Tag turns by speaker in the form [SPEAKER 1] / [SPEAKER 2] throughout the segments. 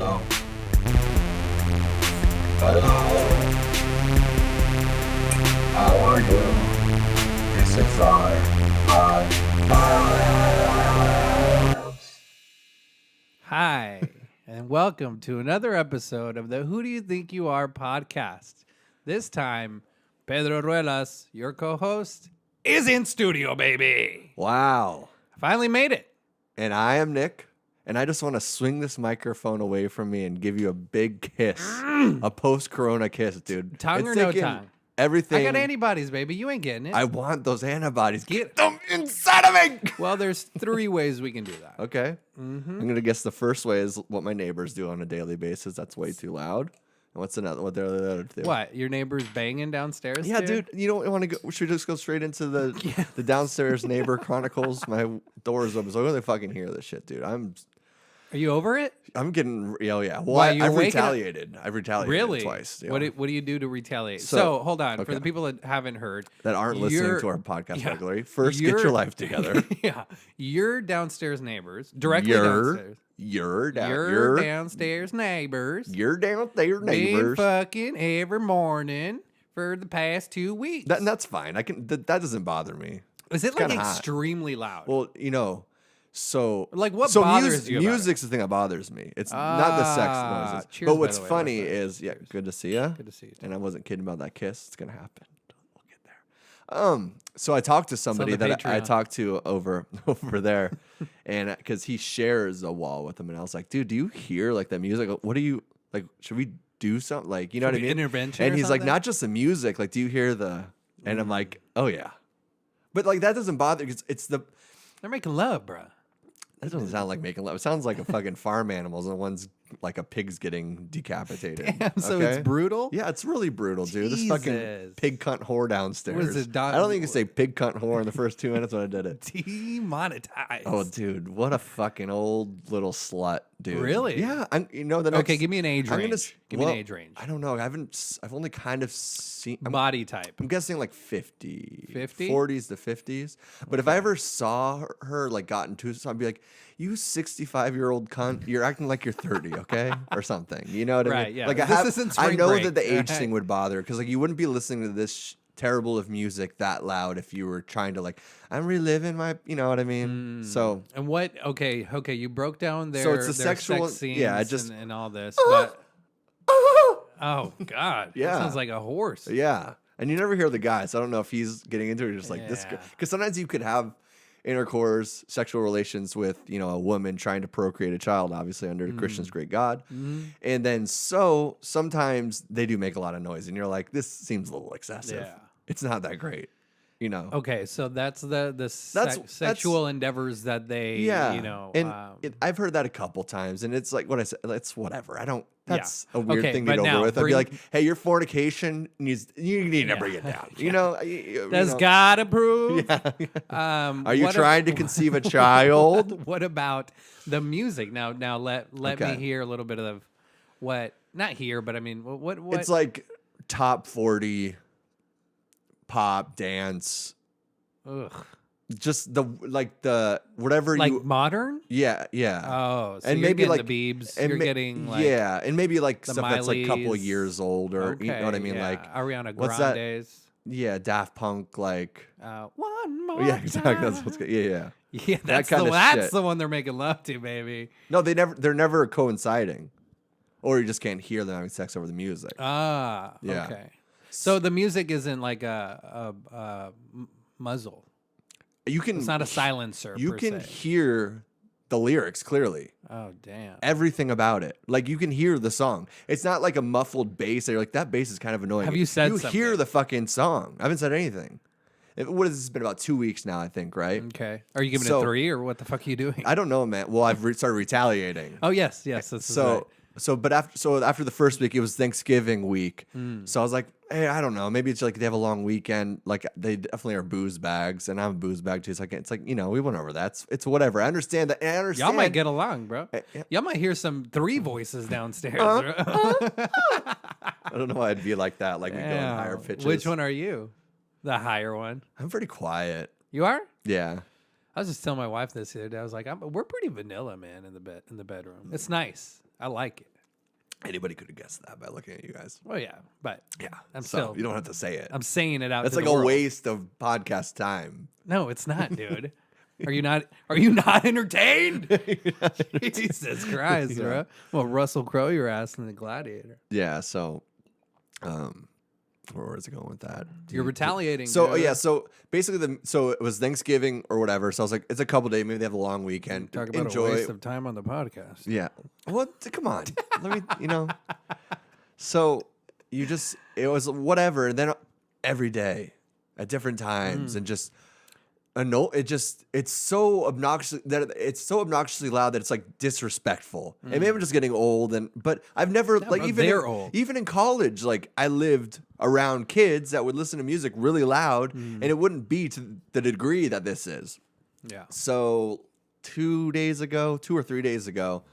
[SPEAKER 1] Hello. Hello. How are you? This is
[SPEAKER 2] Hi, and welcome to another episode of the Who Do You Think You Are podcast. This time, Pedro Ruelas, your co-host, is in studio, baby.
[SPEAKER 3] Wow.
[SPEAKER 2] I finally made it.
[SPEAKER 3] And I am Nick, and I just want to swing this microphone away from me and give you a big kiss. A post-corona kiss, dude.
[SPEAKER 2] Tongue or
[SPEAKER 3] It's
[SPEAKER 2] no
[SPEAKER 3] taking
[SPEAKER 2] tongue?
[SPEAKER 3] Everything.
[SPEAKER 2] I got antibodies, baby. You ain't getting it.
[SPEAKER 3] I want those antibodies.
[SPEAKER 2] Get
[SPEAKER 3] them inside of me.
[SPEAKER 2] Well, there's 3 ways we can do that.
[SPEAKER 3] Okay. I'm going to guess the first way is what my neighbors do on a daily basis. That's way too loud. And what's another? What they're the other two?
[SPEAKER 2] What? Your neighbor's banging downstairs?
[SPEAKER 3] Yeah, dude. You don't want to go? Should we just go straight into the downstairs neighbor chronicles? My door is open, so I really fucking hear this shit, dude.
[SPEAKER 2] Are you over it?
[SPEAKER 3] I'm getting, oh yeah. Well,
[SPEAKER 2] Why,
[SPEAKER 3] I've retaliated. I've retaliated
[SPEAKER 2] Really?
[SPEAKER 3] twice. Yeah.
[SPEAKER 2] What do you do to retaliate?
[SPEAKER 3] So-
[SPEAKER 2] So hold on. For
[SPEAKER 3] okay.
[SPEAKER 2] the people that haven't heard,
[SPEAKER 3] That aren't listening
[SPEAKER 2] You're-
[SPEAKER 3] to our podcast
[SPEAKER 2] yeah.
[SPEAKER 3] regularly. First, get
[SPEAKER 2] You're-
[SPEAKER 3] your life together.
[SPEAKER 2] yeah, your downstairs neighbors, directly
[SPEAKER 3] Your
[SPEAKER 2] downstairs.
[SPEAKER 3] Your
[SPEAKER 2] Your downstairs neighbors.
[SPEAKER 3] Your downstairs
[SPEAKER 2] Been
[SPEAKER 3] neighbors.
[SPEAKER 2] fucking every morning for the past 2 weeks.
[SPEAKER 3] That's fine. I can. That doesn't bother me.
[SPEAKER 2] Is it
[SPEAKER 3] it's
[SPEAKER 2] like
[SPEAKER 3] kinda hot.
[SPEAKER 2] extremely loud?
[SPEAKER 3] Well, so
[SPEAKER 2] Like, what
[SPEAKER 3] so
[SPEAKER 2] bothers you about
[SPEAKER 3] music's the thing that bothers me. It's not the sex noises.
[SPEAKER 2] cheers,
[SPEAKER 3] But
[SPEAKER 2] by
[SPEAKER 3] what's
[SPEAKER 2] the way.
[SPEAKER 3] funny
[SPEAKER 2] What's that?
[SPEAKER 3] is, yeah, good to see you.
[SPEAKER 2] Good to see you.
[SPEAKER 3] And I wasn't kidding about that kiss. It's gonna happen. We'll get there. So I talked to somebody
[SPEAKER 2] the
[SPEAKER 3] that I
[SPEAKER 2] Patreon.
[SPEAKER 3] talked to over there, and because he shares a wall with him, and I was like, dude, do you hear like the music? What do you like? Should we do something? Like, you know what I
[SPEAKER 2] Should we
[SPEAKER 3] mean?
[SPEAKER 2] intervention
[SPEAKER 3] And
[SPEAKER 2] or
[SPEAKER 3] he's like,
[SPEAKER 2] something?
[SPEAKER 3] not just the music. Like, do you hear the? And I'm like, oh yeah, but like that doesn't bother because it's the.
[SPEAKER 2] They're making love, bro.
[SPEAKER 3] That doesn't sound like making love. It sounds like a fucking farm animals, and the one's like a pig's getting decapitated.
[SPEAKER 2] Damn, so
[SPEAKER 3] okay?
[SPEAKER 2] it's brutal?
[SPEAKER 3] Yeah, it's really brutal, dude. This fucking
[SPEAKER 2] Jesus.
[SPEAKER 3] pig cunt whore downstairs.
[SPEAKER 2] What is it,
[SPEAKER 3] I don't think you can say pig cunt whore in the first 2 minutes when I did it.
[SPEAKER 2] Demonetized.
[SPEAKER 3] Oh, dude, what a fucking old little slut, dude.
[SPEAKER 2] Really?
[SPEAKER 3] Yeah. The next,
[SPEAKER 2] Okay, give me an age
[SPEAKER 3] I'm
[SPEAKER 2] range.
[SPEAKER 3] gonna s-
[SPEAKER 2] Give me
[SPEAKER 3] well,
[SPEAKER 2] an age range.
[SPEAKER 3] I don't know. I've only kind of seen.
[SPEAKER 2] Body type.
[SPEAKER 3] I'm guessing like 50.
[SPEAKER 2] 50?
[SPEAKER 3] 40s to 50s. But if I ever saw her like got into something, I'd be like, you 65-year-old cunt, you're acting like you're 30, okay? Or something. You know what I
[SPEAKER 2] Right,
[SPEAKER 3] mean?
[SPEAKER 2] yeah.
[SPEAKER 3] Like
[SPEAKER 2] This isn't
[SPEAKER 3] I
[SPEAKER 2] spring
[SPEAKER 3] know
[SPEAKER 2] break,
[SPEAKER 3] that the age
[SPEAKER 2] right?
[SPEAKER 3] thing would bother because like you wouldn't be listening to this terrible of music that loud if you were trying to like, I'm reliving my, you know what I mean? So
[SPEAKER 2] And what? Okay, you broke down their,
[SPEAKER 3] So it's the
[SPEAKER 2] their
[SPEAKER 3] sexual-
[SPEAKER 2] sex scenes
[SPEAKER 3] yeah, I just-
[SPEAKER 2] and all this, but oh god,
[SPEAKER 3] Yeah.
[SPEAKER 2] that sounds like a horse.
[SPEAKER 3] yeah. And you never hear the guy, so I don't know if he's getting into it or just like this.
[SPEAKER 2] Yeah.
[SPEAKER 3] Because sometimes you could have intercourse, sexual relations with, a woman trying to procreate a child, obviously under the Christian's great God. And then sometimes they do make a lot of noise and you're like, this seems a little excessive.
[SPEAKER 2] Yeah.
[SPEAKER 3] It's not that great,
[SPEAKER 2] Okay, so that's the
[SPEAKER 3] That's-
[SPEAKER 2] sexual endeavors that they,
[SPEAKER 3] Yeah. And
[SPEAKER 2] um,
[SPEAKER 3] I've heard that a couple times and it's like what I said, it's whatever. That's a weird
[SPEAKER 2] Okay,
[SPEAKER 3] thing to
[SPEAKER 2] but
[SPEAKER 3] get
[SPEAKER 2] now
[SPEAKER 3] over with. I'd be
[SPEAKER 2] bring-
[SPEAKER 3] like, hey, your fornication you need to
[SPEAKER 2] Yeah.
[SPEAKER 3] bring it down.
[SPEAKER 2] that's gotta prove.
[SPEAKER 3] Yeah. Are you
[SPEAKER 2] what
[SPEAKER 3] trying to conceive a child?
[SPEAKER 2] What about the music? Now let me
[SPEAKER 3] Okay.
[SPEAKER 2] hear a little bit of what. Not here, but I mean, what?
[SPEAKER 3] It's like top 40 pop dance.
[SPEAKER 2] Ugh.
[SPEAKER 3] Just the whatever
[SPEAKER 2] Like
[SPEAKER 3] you
[SPEAKER 2] modern?
[SPEAKER 3] yeah.
[SPEAKER 2] Oh, so
[SPEAKER 3] And
[SPEAKER 2] you're
[SPEAKER 3] maybe
[SPEAKER 2] getting
[SPEAKER 3] like
[SPEAKER 2] the Biebs.
[SPEAKER 3] and
[SPEAKER 2] You're
[SPEAKER 3] ma-
[SPEAKER 2] getting like
[SPEAKER 3] yeah, and maybe like
[SPEAKER 2] the
[SPEAKER 3] stuff that's like a couple of
[SPEAKER 2] Miley's.
[SPEAKER 3] years old or you know what I mean,
[SPEAKER 2] yeah.
[SPEAKER 3] like
[SPEAKER 2] Ariana
[SPEAKER 3] what's that?
[SPEAKER 2] Grande's.
[SPEAKER 3] Yeah, Daft Punk, like
[SPEAKER 2] One more.
[SPEAKER 3] yeah, exactly.
[SPEAKER 2] time.
[SPEAKER 3] That's what's good. Yeah.
[SPEAKER 2] Yeah, that's
[SPEAKER 3] kinda
[SPEAKER 2] that's
[SPEAKER 3] shit.
[SPEAKER 2] the one they're making love to, baby.
[SPEAKER 3] No, they're never coinciding, or you just can't hear them having sex over the music.
[SPEAKER 2] Ah,
[SPEAKER 3] Yeah.
[SPEAKER 2] okay. So the music isn't like a muzzle.
[SPEAKER 3] You can
[SPEAKER 2] It's not a silencer.
[SPEAKER 3] you
[SPEAKER 2] per
[SPEAKER 3] can
[SPEAKER 2] se.
[SPEAKER 3] hear the lyrics clearly.
[SPEAKER 2] Oh damn.
[SPEAKER 3] Everything about it. Like you can hear the song. It's not like a muffled bass. You're like, that bass is kind of annoying.
[SPEAKER 2] Have you said
[SPEAKER 3] You hear
[SPEAKER 2] something?
[SPEAKER 3] the fucking song. I haven't said anything. What has this been about 2 weeks now, I think, right?
[SPEAKER 2] Okay. Are you giving
[SPEAKER 3] So-
[SPEAKER 2] it 3 or what the fuck are you doing?
[SPEAKER 3] I don't know, man. Well, I've started retaliating.
[SPEAKER 2] Oh yes. This is right.
[SPEAKER 3] After the first week, it was Thanksgiving week.
[SPEAKER 2] Hmm.
[SPEAKER 3] So I was like, hey, I don't know. Maybe it's like they have a long weekend. Like they definitely are booze bags, and I'm a booze bag too. So it's like we went over that. It's whatever. I understand that. I understand.
[SPEAKER 2] Y'all might get along, bro.
[SPEAKER 3] yeah.
[SPEAKER 2] Y'all might hear some 3 voices downstairs.
[SPEAKER 3] I don't know why I'd be like that. Like we go in higher
[SPEAKER 2] Damn.
[SPEAKER 3] pitches.
[SPEAKER 2] Which one are you? The higher one.
[SPEAKER 3] I'm pretty quiet.
[SPEAKER 2] You are?
[SPEAKER 3] Yeah.
[SPEAKER 2] I was just telling my wife this the other day. I was like, we're pretty vanilla, man, in the bedroom. It's nice. I like it.
[SPEAKER 3] Anybody could have guessed that by looking at you guys.
[SPEAKER 2] Oh yeah, but
[SPEAKER 3] Yeah.
[SPEAKER 2] I'm
[SPEAKER 3] so
[SPEAKER 2] still.
[SPEAKER 3] you don't have to say it.
[SPEAKER 2] I'm saying it out.
[SPEAKER 3] That's
[SPEAKER 2] to
[SPEAKER 3] like
[SPEAKER 2] the
[SPEAKER 3] a
[SPEAKER 2] world.
[SPEAKER 3] waste of podcast time.
[SPEAKER 2] No, it's not, dude. Are you not? Are you not entertained? Jesus Christ, bro. Well, Russell Crowe your ass in the Gladiator.
[SPEAKER 3] Yeah. So, where was it going with that?
[SPEAKER 2] You're retaliating.
[SPEAKER 3] So
[SPEAKER 2] dude.
[SPEAKER 3] yeah, so basically, so it was Thanksgiving or whatever. So I was like, it's a couple days. Maybe they have a long weekend.
[SPEAKER 2] Talk about
[SPEAKER 3] Enjoy.
[SPEAKER 2] a waste of time on the podcast.
[SPEAKER 3] Yeah. Well, come on. Let me. So it was whatever. And then every day, at different times, and just. It's so obnoxiously loud that it's like disrespectful. And maybe I'm just getting old, but I've never even in college, like I lived around kids that would listen to music really loud, and it wouldn't be to the degree that this is.
[SPEAKER 2] Yeah.
[SPEAKER 3] So 2 or 3 days ago,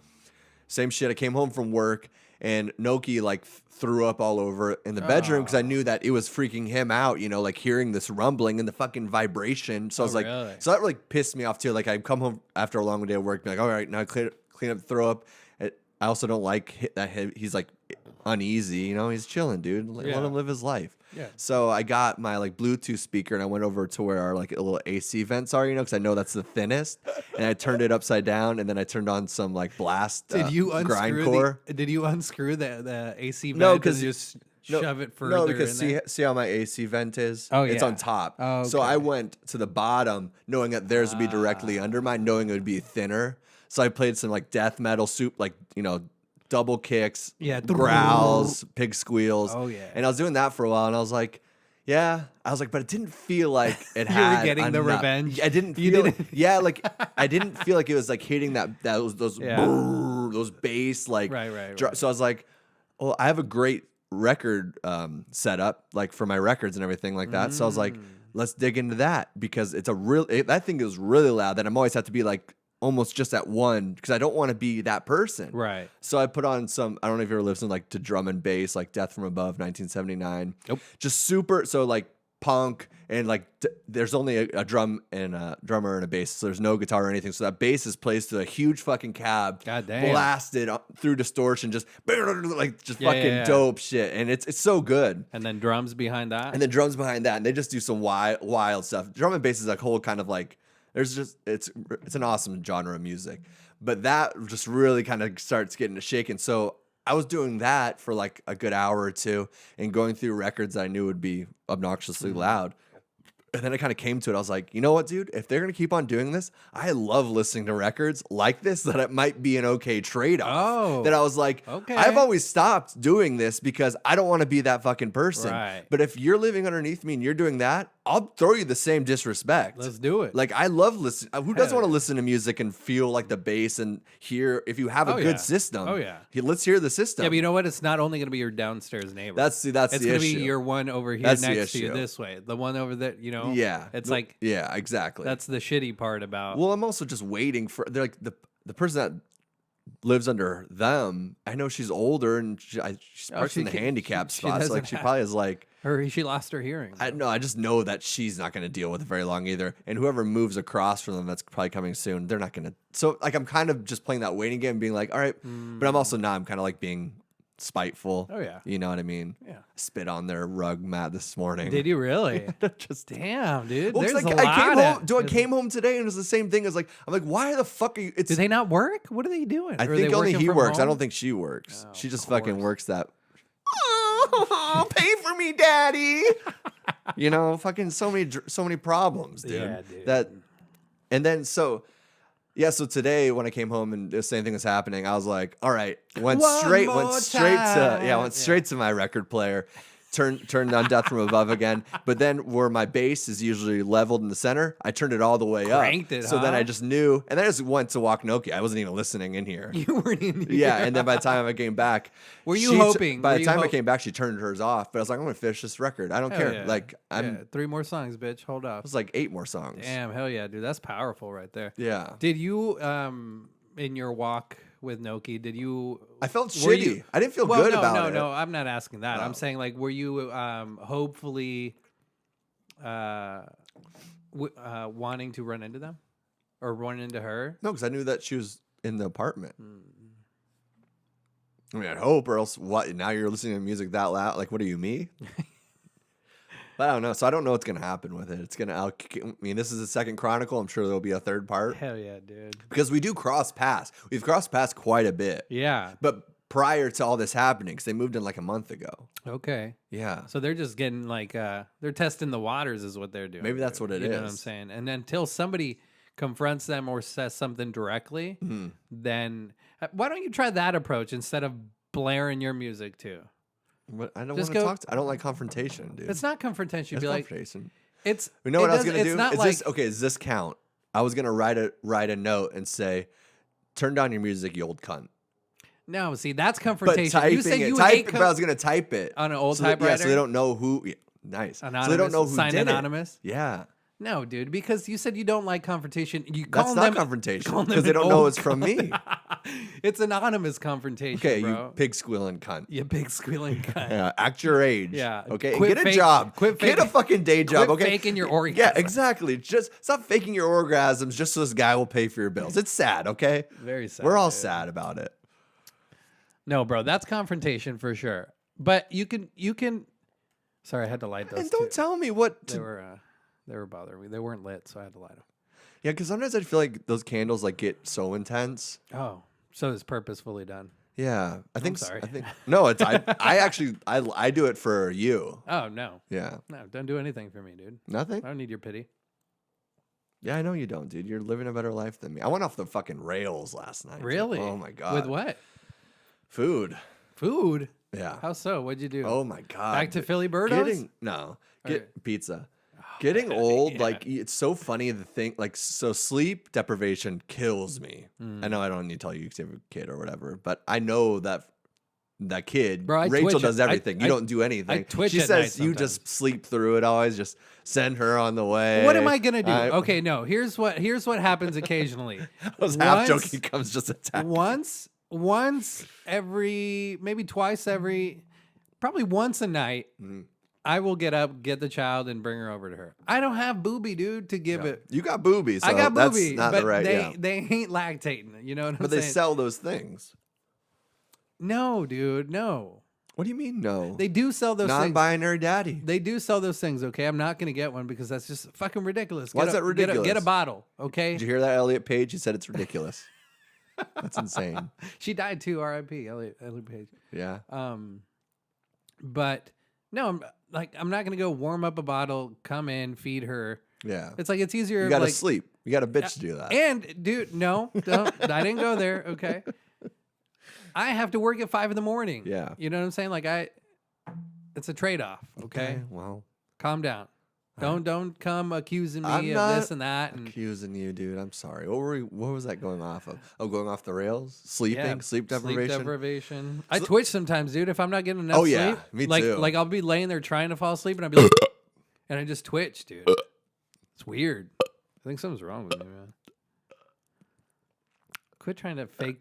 [SPEAKER 3] same shit. I came home from work and Noki like threw up all over in the bedroom because I knew that it was freaking him out, like hearing this rumbling and the fucking vibration. So I was like,
[SPEAKER 2] really?
[SPEAKER 3] so that really pissed me off too. Like I come home after a long day of work, be like, all right, now clean up the throw up. I also don't like that he's like uneasy, he's chilling, dude. Let him live his life.
[SPEAKER 2] Yeah.
[SPEAKER 3] So I got my like Bluetooth speaker and I went over to where our like little AC vents are, because I know that's the thinnest. And I turned it upside down and then I turned on some like blast
[SPEAKER 2] Did you
[SPEAKER 3] grindcore.
[SPEAKER 2] Did you unscrew the AC vent?
[SPEAKER 3] No, because
[SPEAKER 2] you just shove it further.
[SPEAKER 3] No, because
[SPEAKER 2] in there?
[SPEAKER 3] see how my AC vent is?
[SPEAKER 2] Oh,
[SPEAKER 3] It's
[SPEAKER 2] yeah.
[SPEAKER 3] on top.
[SPEAKER 2] Oh,
[SPEAKER 3] So I went to the bottom knowing that theirs would be directly under mine, knowing it would be thinner. So I played some like death metal soup, like, double kicks,
[SPEAKER 2] Yeah.
[SPEAKER 3] growls, pig squeals.
[SPEAKER 2] Oh, yeah.
[SPEAKER 3] And I was doing that for a while and I was like, but it didn't feel like it
[SPEAKER 2] You
[SPEAKER 3] had
[SPEAKER 2] were getting the
[SPEAKER 3] enough.
[SPEAKER 2] revenge?
[SPEAKER 3] I didn't
[SPEAKER 2] You
[SPEAKER 3] feel
[SPEAKER 2] didn't-
[SPEAKER 3] like I didn't feel like it was like hitting those
[SPEAKER 2] Yeah.
[SPEAKER 3] brrr, those bass like
[SPEAKER 2] Right.
[SPEAKER 3] So I was like, well, I have a great record set up like for my records and everything like that. So I was like, let's dig into that because that thing is really loud that I'm always have to be like almost just at one because I don't want to be that person.
[SPEAKER 2] Right.
[SPEAKER 3] So I put on some, I don't know if you ever listened like to drum and bass, like Death from Above, 1979.
[SPEAKER 2] Nope.
[SPEAKER 3] Just super, so like punk and like there's only a drum and a drummer and a bass, so there's no guitar or anything. So that bass is placed to a huge fucking cab,
[SPEAKER 2] God damn.
[SPEAKER 3] blasted through distortion, just like fucking
[SPEAKER 2] yeah.
[SPEAKER 3] dope shit, and it's so good.
[SPEAKER 2] And then drums behind that.
[SPEAKER 3] And then drums behind that, and they just do some wild stuff. Drum and bass is like whole kind of like it's an awesome genre of music, but that just really kind of starts getting to shaking. So I was doing that for like a good hour or two and going through records that I knew would be obnoxiously loud. And then I kind of came to it. I was like, you know what, dude? If they're going to keep on doing this, I love listening to records like this, that it might be an okay trade-off.
[SPEAKER 2] Oh.
[SPEAKER 3] That I was like,
[SPEAKER 2] Okay.
[SPEAKER 3] I've always stopped doing this because I don't want to be that fucking person.
[SPEAKER 2] Right.
[SPEAKER 3] But if you're living underneath me and you're doing that, I'll throw you the same disrespect.
[SPEAKER 2] Let's do it.
[SPEAKER 3] Like, I love listening. Who doesn't
[SPEAKER 2] Hell
[SPEAKER 3] want to
[SPEAKER 2] yeah.
[SPEAKER 3] listen to music and feel like the bass and hear, if you have a
[SPEAKER 2] Oh,
[SPEAKER 3] good
[SPEAKER 2] yeah.
[SPEAKER 3] system.
[SPEAKER 2] Oh, yeah.
[SPEAKER 3] Let's hear the system.
[SPEAKER 2] Yeah, but you know what? It's not only going to be your downstairs neighbor.
[SPEAKER 3] That's
[SPEAKER 2] it's
[SPEAKER 3] the
[SPEAKER 2] going to
[SPEAKER 3] issue.
[SPEAKER 2] be your one over here
[SPEAKER 3] That's the
[SPEAKER 2] next to you
[SPEAKER 3] issue.
[SPEAKER 2] this way. The one over there,
[SPEAKER 3] Yeah.
[SPEAKER 2] It's like,
[SPEAKER 3] yeah, exactly.
[SPEAKER 2] that's the shitty part about.
[SPEAKER 3] Well, I'm also just waiting for, they're like the person that lives under them. I know she's older and she's parked in the handicap
[SPEAKER 2] she
[SPEAKER 3] spot. So like
[SPEAKER 2] doesn't
[SPEAKER 3] she
[SPEAKER 2] have-
[SPEAKER 3] probably is like,
[SPEAKER 2] she lost her hearing.
[SPEAKER 3] I just know that she's not going to deal with it very long either. And whoever moves across from them, that's probably coming soon. They're not going to. So like I'm kind of just playing that waiting game, being like, all right, but I'm also not. I'm kind of like being spiteful.
[SPEAKER 2] Oh, yeah.
[SPEAKER 3] You know what I mean?
[SPEAKER 2] Yeah.
[SPEAKER 3] Spit on their rug mat this morning.
[SPEAKER 2] Did you really?
[SPEAKER 3] Just
[SPEAKER 2] Damn, dude.
[SPEAKER 3] Well, 'cause,
[SPEAKER 2] There's
[SPEAKER 3] like,
[SPEAKER 2] a
[SPEAKER 3] I
[SPEAKER 2] lot
[SPEAKER 3] came
[SPEAKER 2] of-
[SPEAKER 3] home. I came home today and it was the same thing as like I'm like, why the fuck are you? It's
[SPEAKER 2] Do they not work? What are they doing?
[SPEAKER 3] I
[SPEAKER 2] Or are
[SPEAKER 3] think
[SPEAKER 2] they
[SPEAKER 3] only
[SPEAKER 2] working
[SPEAKER 3] he
[SPEAKER 2] from
[SPEAKER 3] works. I
[SPEAKER 2] home?
[SPEAKER 3] don't think she works.
[SPEAKER 2] Oh,
[SPEAKER 3] She
[SPEAKER 2] of
[SPEAKER 3] just fucking
[SPEAKER 2] course.
[SPEAKER 3] works that. Oh, pay for me, daddy. Fucking so many problems, dude.
[SPEAKER 2] Yeah, dude.
[SPEAKER 3] And then so today when I came home and the same thing was happening, I was like, all right, went
[SPEAKER 2] One
[SPEAKER 3] straight
[SPEAKER 2] more
[SPEAKER 3] to my record player. Turned on Death from Above again, but then where my bass is usually leveled in the center, I turned it all the way
[SPEAKER 2] Cranked
[SPEAKER 3] up.
[SPEAKER 2] it,
[SPEAKER 3] So then
[SPEAKER 2] huh?
[SPEAKER 3] I just knew, and then I just went to walk Nokia. I wasn't even listening in here.
[SPEAKER 2] You weren't in here.
[SPEAKER 3] Yeah, and then by the time I came back,
[SPEAKER 2] Were you hoping?
[SPEAKER 3] By
[SPEAKER 2] Were
[SPEAKER 3] the
[SPEAKER 2] you
[SPEAKER 3] time I
[SPEAKER 2] hop-
[SPEAKER 3] came back, she turned hers off. But I was like, I'm gonna finish this record. I don't
[SPEAKER 2] Hell
[SPEAKER 3] care.
[SPEAKER 2] yeah.
[SPEAKER 3] Like
[SPEAKER 2] Yeah, 3 more songs, bitch. Hold up.
[SPEAKER 3] It was like 8 more songs.
[SPEAKER 2] Damn, hell yeah, dude. That's powerful right there.
[SPEAKER 3] Yeah.
[SPEAKER 2] Did you, in your walk with Noki, did you?
[SPEAKER 3] I felt
[SPEAKER 2] were
[SPEAKER 3] shitty.
[SPEAKER 2] you-
[SPEAKER 3] I didn't feel
[SPEAKER 2] well,
[SPEAKER 3] good
[SPEAKER 2] no,
[SPEAKER 3] about
[SPEAKER 2] no,
[SPEAKER 3] it.
[SPEAKER 2] No, I'm not asking that.
[SPEAKER 3] Oh.
[SPEAKER 2] I'm saying like, were you hopefully wanting to run into them or run into her?
[SPEAKER 3] No, because I knew that she was in the apartment. I mean, I'd hope, or else what? Now you're listening to music that loud? Like, what are you, me? But I don't know. So I don't know what's gonna happen with it. It's gonna. I mean, this is the second Chronicle. I'm sure there'll be a third part.
[SPEAKER 2] Hell yeah, dude.
[SPEAKER 3] Because we do cross paths. We've crossed paths quite a bit.
[SPEAKER 2] Yeah.
[SPEAKER 3] But prior to all this happening, because they moved in like a month ago.
[SPEAKER 2] Okay.
[SPEAKER 3] Yeah.
[SPEAKER 2] So they're just getting like they're testing the waters is what they're doing.
[SPEAKER 3] Maybe that's what it
[SPEAKER 2] You
[SPEAKER 3] is.
[SPEAKER 2] know what I'm saying? And until somebody confronts them or says something directly, then why don't you try that approach instead of blaring your music too?
[SPEAKER 3] What? I don't
[SPEAKER 2] Just
[SPEAKER 3] want to
[SPEAKER 2] go-
[SPEAKER 3] talk. I don't like confrontation, dude.
[SPEAKER 2] It's not confrontation.
[SPEAKER 3] It's
[SPEAKER 2] Be like,
[SPEAKER 3] confrontation.
[SPEAKER 2] it's.
[SPEAKER 3] You know
[SPEAKER 2] it
[SPEAKER 3] what I was
[SPEAKER 2] doesn't-
[SPEAKER 3] gonna
[SPEAKER 2] it's
[SPEAKER 3] do?
[SPEAKER 2] not
[SPEAKER 3] Is
[SPEAKER 2] like,
[SPEAKER 3] this okay? Does this count? I was gonna write a note and say, "Turn down your music, you old cunt."
[SPEAKER 2] No, see, that's
[SPEAKER 3] But
[SPEAKER 2] confrontation.
[SPEAKER 3] typing
[SPEAKER 2] You say
[SPEAKER 3] it,
[SPEAKER 2] you
[SPEAKER 3] type,
[SPEAKER 2] hate
[SPEAKER 3] but I was gonna type it
[SPEAKER 2] on an old
[SPEAKER 3] so that, yeah, so
[SPEAKER 2] typewriter?
[SPEAKER 3] they don't know who. Yeah, nice.
[SPEAKER 2] Anonymous,
[SPEAKER 3] So they don't know who
[SPEAKER 2] signed
[SPEAKER 3] did
[SPEAKER 2] anonymous.
[SPEAKER 3] it. Yeah,
[SPEAKER 2] No, dude, because you said you don't like confrontation. You
[SPEAKER 3] that's
[SPEAKER 2] call
[SPEAKER 3] not
[SPEAKER 2] them
[SPEAKER 3] confrontation
[SPEAKER 2] call them
[SPEAKER 3] because they
[SPEAKER 2] an
[SPEAKER 3] don't know
[SPEAKER 2] old
[SPEAKER 3] it's from me.
[SPEAKER 2] It's anonymous confrontation,
[SPEAKER 3] Okay,
[SPEAKER 2] bro.
[SPEAKER 3] you pig squealing cunt.
[SPEAKER 2] You big squealing cunt.
[SPEAKER 3] Yeah, act your age.
[SPEAKER 2] Yeah.
[SPEAKER 3] Okay.
[SPEAKER 2] Quit
[SPEAKER 3] Get a
[SPEAKER 2] fake-
[SPEAKER 3] job.
[SPEAKER 2] quit
[SPEAKER 3] Get a
[SPEAKER 2] faking-
[SPEAKER 3] fucking day job.
[SPEAKER 2] Quit
[SPEAKER 3] Okay.
[SPEAKER 2] faking your orgasms.
[SPEAKER 3] Yeah, exactly. Just stop faking your orgasms just so this guy will pay for your bills. It's sad. Okay.
[SPEAKER 2] Very sad.
[SPEAKER 3] We're all
[SPEAKER 2] dude.
[SPEAKER 3] sad about it.
[SPEAKER 2] No, bro, that's confrontation for sure. But you can. Sorry, I had to light those.
[SPEAKER 3] And don't
[SPEAKER 2] two.
[SPEAKER 3] tell me what
[SPEAKER 2] They
[SPEAKER 3] to.
[SPEAKER 2] were bothering me. They weren't lit, so I had to light them.
[SPEAKER 3] Yeah, because sometimes I feel like those candles like get so intense.
[SPEAKER 2] Oh, so it's purposefully done.
[SPEAKER 3] Yeah, I think.
[SPEAKER 2] sorry.
[SPEAKER 3] I think no. It's I actually I do it for you.
[SPEAKER 2] Oh no,
[SPEAKER 3] Yeah.
[SPEAKER 2] no, don't do anything for me, dude.
[SPEAKER 3] Nothing.
[SPEAKER 2] I don't need your pity.
[SPEAKER 3] Yeah, I know you don't, dude. You're living a better life than me. I went off the fucking rails last night.
[SPEAKER 2] Really?
[SPEAKER 3] Oh my god.
[SPEAKER 2] With what?
[SPEAKER 3] Food.
[SPEAKER 2] Food.
[SPEAKER 3] Yeah.
[SPEAKER 2] How so? What'd you do?
[SPEAKER 3] Oh my god.
[SPEAKER 2] Back to Philly Birdos?
[SPEAKER 3] Get pizza. Getting old,
[SPEAKER 2] yeah.
[SPEAKER 3] like it's so funny. The thing, like, so sleep deprivation kills me. I know I don't need to tell you because you have a kid or whatever, but I know that kid,
[SPEAKER 2] Bro, I
[SPEAKER 3] Rachel
[SPEAKER 2] twitch
[SPEAKER 3] does
[SPEAKER 2] it.
[SPEAKER 3] everything. You don't do anything.
[SPEAKER 2] twitch
[SPEAKER 3] She
[SPEAKER 2] at night
[SPEAKER 3] says you
[SPEAKER 2] sometimes.
[SPEAKER 3] just sleep through it always. Just send her on the way.
[SPEAKER 2] What am I gonna do?
[SPEAKER 3] I
[SPEAKER 2] Okay, no. Here's what happens occasionally.
[SPEAKER 3] I was half
[SPEAKER 2] Once-
[SPEAKER 3] joking. Comes just attack.
[SPEAKER 2] Once every, maybe twice every, probably once a night, I will get up, get the child, and bring her over to her. I don't have booby, dude, to give it.
[SPEAKER 3] You got boobies. So
[SPEAKER 2] I got
[SPEAKER 3] that's
[SPEAKER 2] booby,
[SPEAKER 3] not
[SPEAKER 2] but
[SPEAKER 3] the right.
[SPEAKER 2] they ain't lactating. You know what I'm
[SPEAKER 3] But
[SPEAKER 2] saying?
[SPEAKER 3] they sell those things.
[SPEAKER 2] No, dude, no.
[SPEAKER 3] What do you mean no?
[SPEAKER 2] They do sell those things.
[SPEAKER 3] Non-binary daddy.
[SPEAKER 2] They do sell those things, okay? I'm not going to get one because that's just fucking ridiculous.
[SPEAKER 3] Why is that ridiculous?
[SPEAKER 2] Get a bottle, okay?
[SPEAKER 3] Did you hear that, Elliot Page? He said it's ridiculous. That's insane.
[SPEAKER 2] She died too, R.I.P. Elliot Page.
[SPEAKER 3] Yeah.
[SPEAKER 2] But no, I'm not going to go warm up a bottle, come in, feed her.
[SPEAKER 3] Yeah.
[SPEAKER 2] It's like it's easier.
[SPEAKER 3] You got to
[SPEAKER 2] like,
[SPEAKER 3] sleep. You got a bitch to do that.
[SPEAKER 2] And dude, no, don't. I didn't go there. Okay. I have to work at 5 a.m.
[SPEAKER 3] Yeah.
[SPEAKER 2] You know what I'm saying? Like it's a trade off. Okay.
[SPEAKER 3] Well,
[SPEAKER 2] Calm down. Don't come accusing
[SPEAKER 3] I'm
[SPEAKER 2] me of
[SPEAKER 3] not
[SPEAKER 2] this and that. And
[SPEAKER 3] accusing you, dude. I'm sorry. What was that going off of? Oh, going off the rails? Sleeping?
[SPEAKER 2] yeah,
[SPEAKER 3] Sleep deprivation?
[SPEAKER 2] Sleep deprivation. I twitch sometimes, dude. If I'm not getting enough
[SPEAKER 3] Oh, yeah.
[SPEAKER 2] sleep,
[SPEAKER 3] Me
[SPEAKER 2] like
[SPEAKER 3] too.
[SPEAKER 2] like I'll be laying there trying to fall asleep, and I'll be like, and I just twitch, dude. It's weird. I think something's wrong with me, man. Quit trying to fake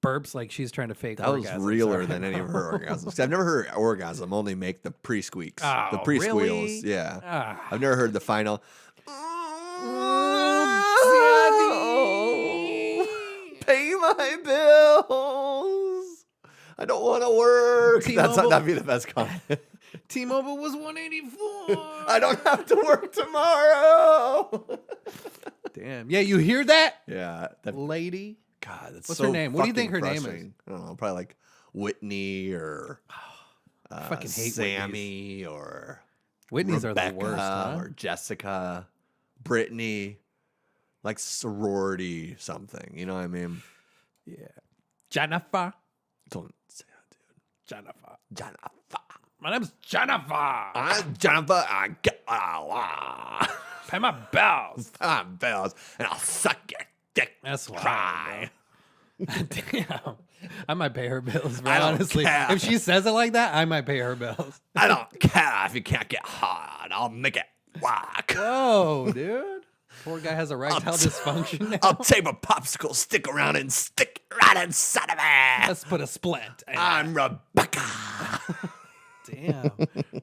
[SPEAKER 2] burps like she's trying to fake.
[SPEAKER 3] That was
[SPEAKER 2] orgasms.
[SPEAKER 3] realer
[SPEAKER 2] Sorry,
[SPEAKER 3] than any of
[SPEAKER 2] bro.
[SPEAKER 3] her orgasms. I've never heard orgasm only make the pre-squeaks.
[SPEAKER 2] Oh,
[SPEAKER 3] the pre-squeals.
[SPEAKER 2] really?
[SPEAKER 3] Yeah.
[SPEAKER 2] Ah.
[SPEAKER 3] I've never heard the final. Pay my bills. I don't want to work.
[SPEAKER 2] T-Mobile-
[SPEAKER 3] That'd be the best comment.
[SPEAKER 2] T-Mobile was 184.
[SPEAKER 3] I don't have to work tomorrow.
[SPEAKER 2] Damn. Yeah, you hear that,
[SPEAKER 3] Yeah.
[SPEAKER 2] lady?
[SPEAKER 3] God, that's
[SPEAKER 2] What's
[SPEAKER 3] so
[SPEAKER 2] her name? What do you think
[SPEAKER 3] fucking
[SPEAKER 2] her name is?
[SPEAKER 3] frustrating. I don't know. Probably like Whitney or
[SPEAKER 2] fucking hate
[SPEAKER 3] Sammy or
[SPEAKER 2] Whitney's are the
[SPEAKER 3] Rebecca
[SPEAKER 2] worst, huh?
[SPEAKER 3] or Jessica, Brittany, like sorority something. You know what I mean?
[SPEAKER 2] Yeah. Jennifer.
[SPEAKER 3] Don't say that, dude.
[SPEAKER 2] Jennifer.
[SPEAKER 3] Jennifer.
[SPEAKER 2] My name's Jennifer.
[SPEAKER 3] I'm Jennifer.
[SPEAKER 2] Pay my bills.
[SPEAKER 3] I'm Bells, and I'll suck your dick.
[SPEAKER 2] That's why.
[SPEAKER 3] Cry.
[SPEAKER 2] Damn. I might pay her bills, bro.
[SPEAKER 3] I don't
[SPEAKER 2] Honestly,
[SPEAKER 3] care.
[SPEAKER 2] if she says it like that, I might pay her bills.
[SPEAKER 3] I don't care if you can't get hard. I'll make it work.
[SPEAKER 2] Whoa, dude. Poor guy has erectile dysfunction now.
[SPEAKER 3] I'll tape a popsicle stick around and stick it right inside of it.
[SPEAKER 2] Let's put a splint. in it.
[SPEAKER 3] I'm Rebecca.
[SPEAKER 2] Damn.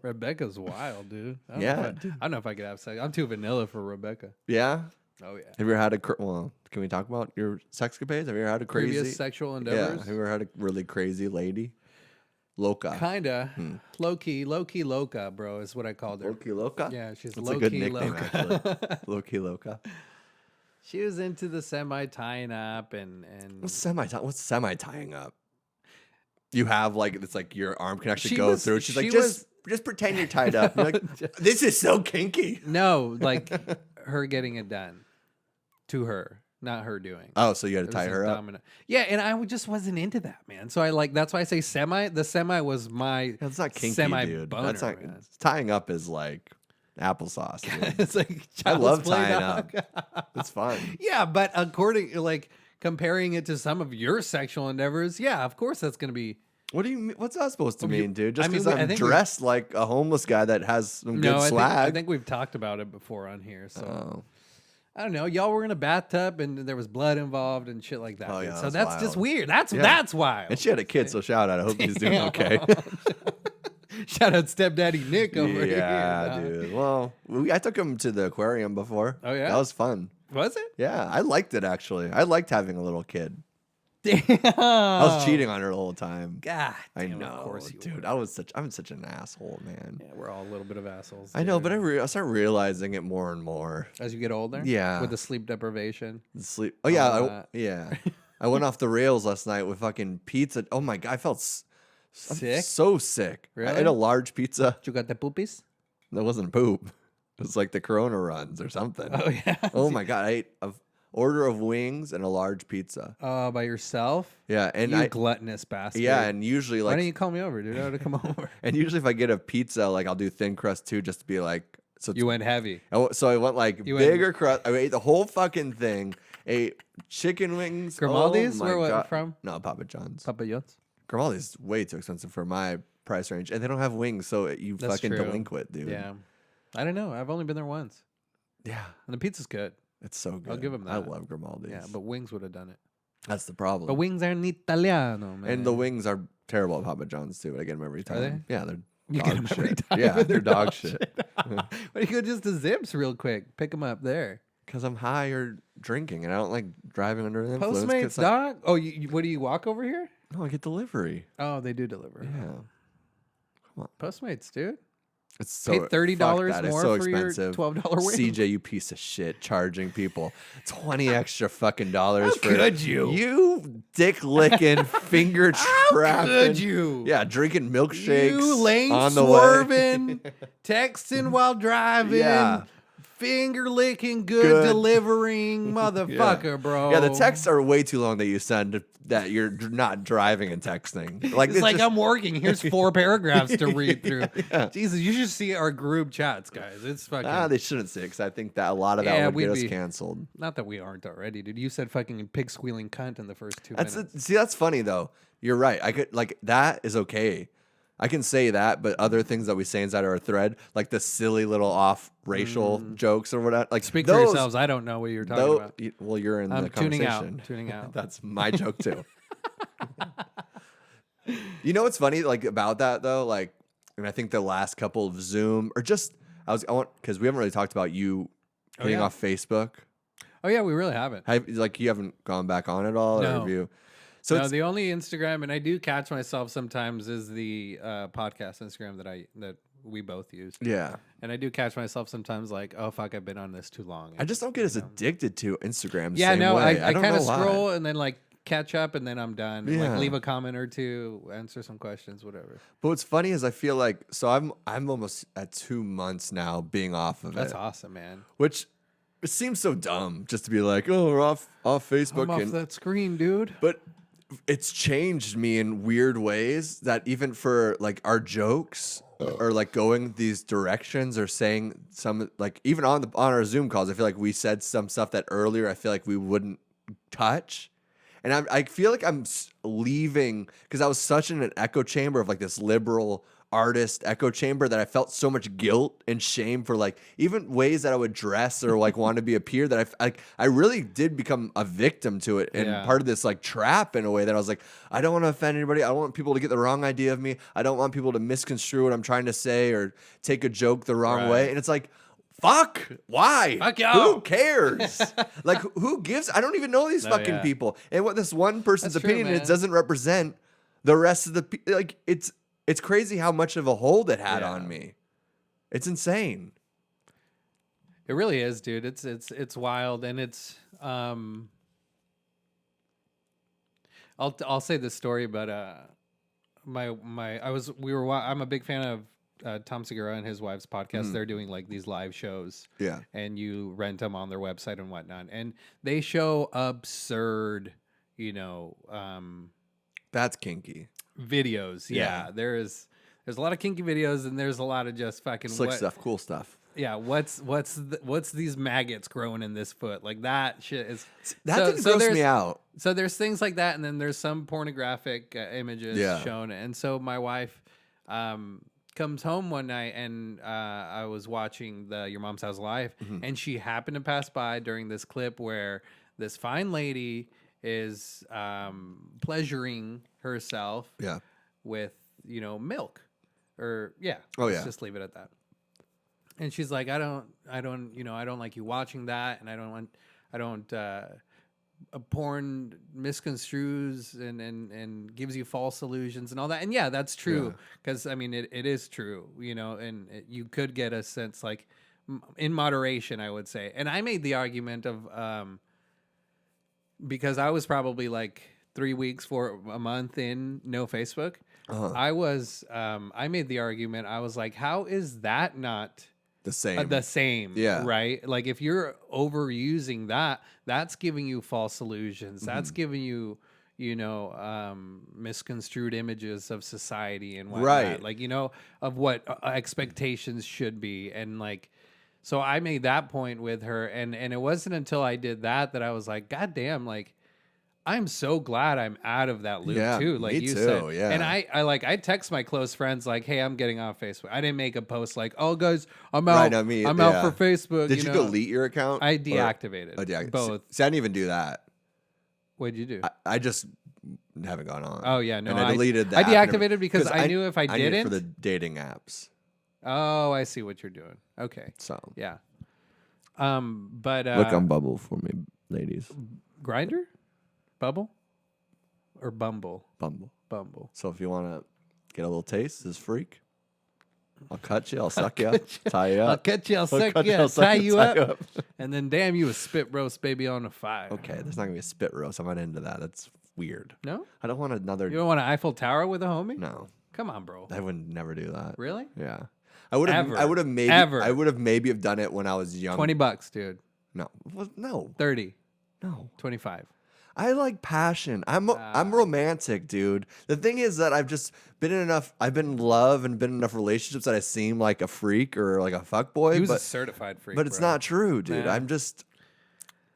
[SPEAKER 2] Rebecca's wild, dude. I don't know if I don't know if I could have sex. I'm too vanilla for Rebecca.
[SPEAKER 3] Yeah?
[SPEAKER 2] Oh yeah.
[SPEAKER 3] Have you ever had well, can we talk about your sexcapades? Have you ever had a crazy
[SPEAKER 2] Previous sexual
[SPEAKER 3] Yeah.
[SPEAKER 2] endeavors?
[SPEAKER 3] Have you ever had a really crazy lady? Loca.
[SPEAKER 2] Kinda. Low key loca, bro, is what I called her.
[SPEAKER 3] Loki Loca?
[SPEAKER 2] Yeah, she's
[SPEAKER 3] That's
[SPEAKER 2] low
[SPEAKER 3] a good
[SPEAKER 2] key
[SPEAKER 3] nickname,
[SPEAKER 2] loca.
[SPEAKER 3] actually. Loki Loca.
[SPEAKER 2] She was into the semi tying up and
[SPEAKER 3] What's semi tying up? You have like it's like your arm can actually
[SPEAKER 2] She
[SPEAKER 3] go
[SPEAKER 2] was-
[SPEAKER 3] through. She's like,
[SPEAKER 2] she
[SPEAKER 3] just pretend you're tied up. You're like, this is so kinky.
[SPEAKER 2] no, like her getting it done to her, not her doing.
[SPEAKER 3] Oh, so you had to
[SPEAKER 2] It
[SPEAKER 3] tie
[SPEAKER 2] was
[SPEAKER 3] her up?
[SPEAKER 2] dominant. Yeah, and I just wasn't into that, man. So I like that's why I say semi. The semi was my
[SPEAKER 3] That's not kinky,
[SPEAKER 2] semi
[SPEAKER 3] dude.
[SPEAKER 2] boner.
[SPEAKER 3] That's not
[SPEAKER 2] man.
[SPEAKER 3] tying up is like applesauce. Dude.
[SPEAKER 2] It's like
[SPEAKER 3] I
[SPEAKER 2] child's
[SPEAKER 3] love
[SPEAKER 2] play
[SPEAKER 3] tying
[SPEAKER 2] dog.
[SPEAKER 3] up. It's fun.
[SPEAKER 2] Yeah, but comparing it to some of your sexual endeavors, yeah, of course that's gonna be.
[SPEAKER 3] What do you mean? What's that supposed to
[SPEAKER 2] Well, you-
[SPEAKER 3] mean, dude?
[SPEAKER 2] I
[SPEAKER 3] Just
[SPEAKER 2] mean,
[SPEAKER 3] because
[SPEAKER 2] I
[SPEAKER 3] I'm
[SPEAKER 2] think
[SPEAKER 3] dressed like a homeless guy that has some good
[SPEAKER 2] I
[SPEAKER 3] swag.
[SPEAKER 2] think we've talked about it before on here. So
[SPEAKER 3] Oh.
[SPEAKER 2] I don't know. Y'all were in a bathtub and there was blood involved and shit like that.
[SPEAKER 3] Oh,
[SPEAKER 2] dude.
[SPEAKER 3] yeah,
[SPEAKER 2] so
[SPEAKER 3] that's
[SPEAKER 2] that's just
[SPEAKER 3] wild.
[SPEAKER 2] weird. That's
[SPEAKER 3] Yeah.
[SPEAKER 2] wild.
[SPEAKER 3] And she had a kid, so shout out. I hope he's doing
[SPEAKER 2] Damn.
[SPEAKER 3] okay.
[SPEAKER 2] Shout out stepdaddy Nick over here.
[SPEAKER 3] Yeah,
[SPEAKER 2] dog.
[SPEAKER 3] dude. Well, I took him to the aquarium before.
[SPEAKER 2] Oh, yeah?
[SPEAKER 3] That was fun.
[SPEAKER 2] Was it?
[SPEAKER 3] Yeah, I liked it actually. I liked having a little kid.
[SPEAKER 2] Damn.
[SPEAKER 3] I was cheating on her the whole time.
[SPEAKER 2] God.
[SPEAKER 3] I
[SPEAKER 2] damn,
[SPEAKER 3] know,
[SPEAKER 2] Of course you
[SPEAKER 3] dude.
[SPEAKER 2] were.
[SPEAKER 3] I'm such an asshole, man.
[SPEAKER 2] Yeah, we're all a little bit of assholes.
[SPEAKER 3] I know,
[SPEAKER 2] dude.
[SPEAKER 3] but I start realizing it more and more.
[SPEAKER 2] As you get older?
[SPEAKER 3] Yeah.
[SPEAKER 2] With the sleep deprivation.
[SPEAKER 3] Sleep. Oh yeah,
[SPEAKER 2] Uh,
[SPEAKER 3] yeah. I went off the rails last night with fucking pizza. Oh my god, I felt I'm
[SPEAKER 2] Sick?
[SPEAKER 3] so sick. I
[SPEAKER 2] Really?
[SPEAKER 3] ate a large pizza.
[SPEAKER 2] You got the poopies?
[SPEAKER 3] That wasn't poop. It was like the Corona runs or something.
[SPEAKER 2] Oh, yeah.
[SPEAKER 3] Oh my god, I ate an order of wings and a large pizza.
[SPEAKER 2] By yourself?
[SPEAKER 3] Yeah, and
[SPEAKER 2] You gluttonous bastard.
[SPEAKER 3] yeah, and usually
[SPEAKER 2] Why
[SPEAKER 3] like
[SPEAKER 2] didn't you call me over, dude? I would have come over.
[SPEAKER 3] and usually if I get a pizza, like I'll do thin crust too, just to be like so.
[SPEAKER 2] You went heavy.
[SPEAKER 3] So I went like
[SPEAKER 2] You went-
[SPEAKER 3] bigger crust. I ate the whole fucking thing. Ate chicken wings.
[SPEAKER 2] Grimaldi's?
[SPEAKER 3] Oh my
[SPEAKER 2] Where
[SPEAKER 3] God.
[SPEAKER 2] from?
[SPEAKER 3] No, Papa John's.
[SPEAKER 2] Papa John's?
[SPEAKER 3] Grimaldi's way too expensive for my price range, and they don't have wings, so you
[SPEAKER 2] That's
[SPEAKER 3] fucking
[SPEAKER 2] true.
[SPEAKER 3] delinquent, dude.
[SPEAKER 2] Yeah. I don't know. I've only been there once.
[SPEAKER 3] Yeah,
[SPEAKER 2] And the pizza's good.
[SPEAKER 3] it's so good.
[SPEAKER 2] give 'em
[SPEAKER 3] I
[SPEAKER 2] that.
[SPEAKER 3] love Grimaldi's.
[SPEAKER 2] Yeah, but wings would have done it.
[SPEAKER 3] that's the problem.
[SPEAKER 2] But wings are in Italiano, man.
[SPEAKER 3] and the wings are terrible at Papa John's too. But I get them every time.
[SPEAKER 2] they?
[SPEAKER 3] Yeah, they're
[SPEAKER 2] You
[SPEAKER 3] dog
[SPEAKER 2] get them every
[SPEAKER 3] shit.
[SPEAKER 2] time.
[SPEAKER 3] Yeah,
[SPEAKER 2] and
[SPEAKER 3] they're dog shit.
[SPEAKER 2] Why don't you go just to Zips real quick? Pick them up there.
[SPEAKER 3] Because I'm high or drinking, and I don't like driving under the influence. 'cause,
[SPEAKER 2] Postmates,
[SPEAKER 3] like,
[SPEAKER 2] dog? Oh, what do you walk over here?
[SPEAKER 3] No, I get delivery.
[SPEAKER 2] Oh, they do deliver.
[SPEAKER 3] Yeah,
[SPEAKER 2] Postmates, dude.
[SPEAKER 3] it's so
[SPEAKER 2] Pay $30
[SPEAKER 3] fuck that. It's
[SPEAKER 2] more
[SPEAKER 3] so
[SPEAKER 2] for your
[SPEAKER 3] expensive.
[SPEAKER 2] $12 wing.
[SPEAKER 3] CJ, you piece of shit, charging people 20 extra fucking dollars for
[SPEAKER 2] could you?
[SPEAKER 3] You dick licking, finger trapping.
[SPEAKER 2] Could you?
[SPEAKER 3] Yeah, drinking milkshakes
[SPEAKER 2] You lane
[SPEAKER 3] on the way.
[SPEAKER 2] swerving, texting while driving,
[SPEAKER 3] Yeah.
[SPEAKER 2] finger licking, good
[SPEAKER 3] Good.
[SPEAKER 2] delivering, motherfucker, bro.
[SPEAKER 3] Yeah, the texts are way too long that you send that you're not driving and texting. Like
[SPEAKER 2] It's like
[SPEAKER 3] just-
[SPEAKER 2] I'm working. Here's 4 paragraphs to read through.
[SPEAKER 3] Yeah.
[SPEAKER 2] Jesus, you should see our group chats, guys. It's fucking.
[SPEAKER 3] They shouldn't say because I think that a lot of that
[SPEAKER 2] Yeah,
[SPEAKER 3] would
[SPEAKER 2] we'd
[SPEAKER 3] get us
[SPEAKER 2] be-
[SPEAKER 3] canceled.
[SPEAKER 2] Not that we aren't already, dude. You said fucking pig squealing cunt in the first 2
[SPEAKER 3] That's
[SPEAKER 2] minutes.
[SPEAKER 3] see, that's funny though. You're right. I could like that is okay. I can say that, but other things that we say inside our thread, like the silly little off racial jokes or whatever, like
[SPEAKER 2] Speak
[SPEAKER 3] those,
[SPEAKER 2] for yourselves. I don't know what you're talking about.
[SPEAKER 3] Well, you're in
[SPEAKER 2] I'm
[SPEAKER 3] the
[SPEAKER 2] tuning out.
[SPEAKER 3] conversation.
[SPEAKER 2] Tuning out.
[SPEAKER 3] That's my joke too. You know what's funny, like about that though, like, and I think the last couple of Zoom or just I want because we haven't really talked about you getting
[SPEAKER 2] yeah.
[SPEAKER 3] off Facebook.
[SPEAKER 2] Oh yeah, we really haven't.
[SPEAKER 3] Like you haven't gone back on at all, or
[SPEAKER 2] No.
[SPEAKER 3] have you? So
[SPEAKER 2] No,
[SPEAKER 3] it's,
[SPEAKER 2] the only Instagram, and I do catch myself sometimes, is the podcast Instagram that we both use.
[SPEAKER 3] yeah.
[SPEAKER 2] And I do catch myself sometimes like, oh fuck, I've been on this too long.
[SPEAKER 3] I just don't get as addicted to Instagram. The
[SPEAKER 2] yeah,
[SPEAKER 3] same
[SPEAKER 2] no,
[SPEAKER 3] way.
[SPEAKER 2] I
[SPEAKER 3] don't
[SPEAKER 2] kind
[SPEAKER 3] know
[SPEAKER 2] of
[SPEAKER 3] why.
[SPEAKER 2] scroll and then like catch up and then I'm done.
[SPEAKER 3] Yeah.
[SPEAKER 2] Like leave a comment or two, answer some questions, whatever.
[SPEAKER 3] But what's funny is I feel like I'm almost at 2 months now being off of
[SPEAKER 2] That's
[SPEAKER 3] it,
[SPEAKER 2] awesome, man.
[SPEAKER 3] which it seems so dumb just to be like, oh, we're off Facebook,
[SPEAKER 2] I'm off
[SPEAKER 3] and
[SPEAKER 2] that screen, dude.
[SPEAKER 3] but it's changed me in weird ways that even for like our jokes or like going these directions or saying some like even on our Zoom calls, I feel like we said some stuff that earlier I feel like we wouldn't touch. And I feel like I'm leaving because I was such in an echo chamber of like this liberal artist echo chamber that I felt so much guilt and shame for like even ways that I would dress or like want to be appear that I really did become a victim to it and
[SPEAKER 2] Yeah.
[SPEAKER 3] part of this like trap in a way that I was like, I don't want to offend anybody. I don't want people to get the wrong idea of me. I don't want people to misconstrue what I'm trying to say or take a joke the wrong way.
[SPEAKER 2] Right.
[SPEAKER 3] And it's like, fuck? Why?
[SPEAKER 2] Fuck y'all.
[SPEAKER 3] Who cares? Like, who gives? I don't even know these fucking
[SPEAKER 2] yeah.
[SPEAKER 3] people. And what this one person's
[SPEAKER 2] That's true,
[SPEAKER 3] opinion
[SPEAKER 2] man.
[SPEAKER 3] is doesn't represent the rest of the like. It's crazy how much of a hold it had
[SPEAKER 2] Yeah.
[SPEAKER 3] on me. It's insane.
[SPEAKER 2] It really is, dude. It's wild, and it's I'll say this story, but I'm a big fan of Tom Segura and his wife's podcast. They're doing like these live shows,
[SPEAKER 3] Yeah.
[SPEAKER 2] and you rent them on their website and whatnot, and they show absurd,
[SPEAKER 3] That's kinky.
[SPEAKER 2] videos. Yeah,
[SPEAKER 3] Yeah.
[SPEAKER 2] there's a lot of kinky videos, and there's a lot of just fucking
[SPEAKER 3] Slick stuff, cool stuff.
[SPEAKER 2] Yeah, what's these maggots growing in this foot? Like that shit is
[SPEAKER 3] That didn't gross
[SPEAKER 2] there's-
[SPEAKER 3] me out.
[SPEAKER 2] So there's things like that, and then there's some pornographic images
[SPEAKER 3] Yeah.
[SPEAKER 2] shown. And so my wife comes home one night, and I was watching the Your Mom's House Live, and she happened to pass by during this clip where this fine lady is pleasuring herself
[SPEAKER 3] Yeah.
[SPEAKER 2] with milk, or
[SPEAKER 3] Oh,
[SPEAKER 2] let's
[SPEAKER 3] yeah.
[SPEAKER 2] just leave it at that. And she's like, I don't like you watching that, and I don't porn misconstrues and gives you false illusions and all that. And yeah, that's true, because I mean it is true, and you could get a sense like in moderation, I would say. And I made the argument of because I was probably like 3 weeks for a month in no Facebook. I made the argument. I was like, how is that not
[SPEAKER 3] The same.
[SPEAKER 2] the same?
[SPEAKER 3] Yeah.
[SPEAKER 2] Right. Like if you're overusing that, that's giving you false illusions. That's giving you, misconstrued images of society and whatnot.
[SPEAKER 3] Right.
[SPEAKER 2] Like, of what expectations should be. And like, so I made that point with her. And it wasn't until I did that I was like, God damn, like, I'm so glad I'm out of that loop too. Like
[SPEAKER 3] me
[SPEAKER 2] you
[SPEAKER 3] too,
[SPEAKER 2] said.
[SPEAKER 3] yeah.
[SPEAKER 2] And I text my close friends like, hey, I'm getting off Facebook. I didn't make a post like, oh guys, I'm out.
[SPEAKER 3] Right, no, me-
[SPEAKER 2] I'm
[SPEAKER 3] yeah.
[SPEAKER 2] out for Facebook.
[SPEAKER 3] Did you delete your account?
[SPEAKER 2] I
[SPEAKER 3] Or-
[SPEAKER 2] deactivated
[SPEAKER 3] Oh, deactivated.
[SPEAKER 2] both.
[SPEAKER 3] See, I didn't even do that.
[SPEAKER 2] What'd you do?
[SPEAKER 3] I just haven't gone on.
[SPEAKER 2] Oh, yeah, no,
[SPEAKER 3] And I deleted that.
[SPEAKER 2] I deactivated because I knew if I
[SPEAKER 3] need it
[SPEAKER 2] didn't.
[SPEAKER 3] for the dating apps.
[SPEAKER 2] Oh, I see what you're doing. Okay.
[SPEAKER 3] So
[SPEAKER 2] Yeah. But
[SPEAKER 3] look on Bubble for me, ladies.
[SPEAKER 2] Grinder? Bubble? Or Bumble?
[SPEAKER 3] Bumble.
[SPEAKER 2] Bumble.
[SPEAKER 3] So if you want to get a little taste, this freak, I'll cut you. I'll suck you. Tie you
[SPEAKER 2] I'll
[SPEAKER 3] up.
[SPEAKER 2] catch you, I'll suck
[SPEAKER 3] cut
[SPEAKER 2] you,
[SPEAKER 3] you,
[SPEAKER 2] I'll
[SPEAKER 3] I'll suck
[SPEAKER 2] tie
[SPEAKER 3] you,
[SPEAKER 2] you
[SPEAKER 3] tie you
[SPEAKER 2] up,
[SPEAKER 3] up.
[SPEAKER 2] and then damn you a spit roast baby on the fire.
[SPEAKER 3] Okay, there's not gonna be a spit roast. I'm not into that. That's weird.
[SPEAKER 2] No?
[SPEAKER 3] I don't want another.
[SPEAKER 2] You don't want an Eiffel Tower with a homie?
[SPEAKER 3] No,
[SPEAKER 2] Come on, bro.
[SPEAKER 3] I would never do that.
[SPEAKER 2] Really?
[SPEAKER 3] Yeah, I would have.
[SPEAKER 2] Ever.
[SPEAKER 3] I would have maybe.
[SPEAKER 2] Ever.
[SPEAKER 3] I would have maybe have done it when I was young.
[SPEAKER 2] $20, dude.
[SPEAKER 3] No, well, no,
[SPEAKER 2] 30,
[SPEAKER 3] no.
[SPEAKER 2] 25.
[SPEAKER 3] I like passion. I'm romantic, dude. The thing is that I've just been in enough. I've been in love and been in enough relationships that I seem like a freak or like a fuckboy.
[SPEAKER 2] He was a
[SPEAKER 3] but
[SPEAKER 2] certified freak,
[SPEAKER 3] but it's
[SPEAKER 2] bro.
[SPEAKER 3] not true, dude.
[SPEAKER 2] Nah.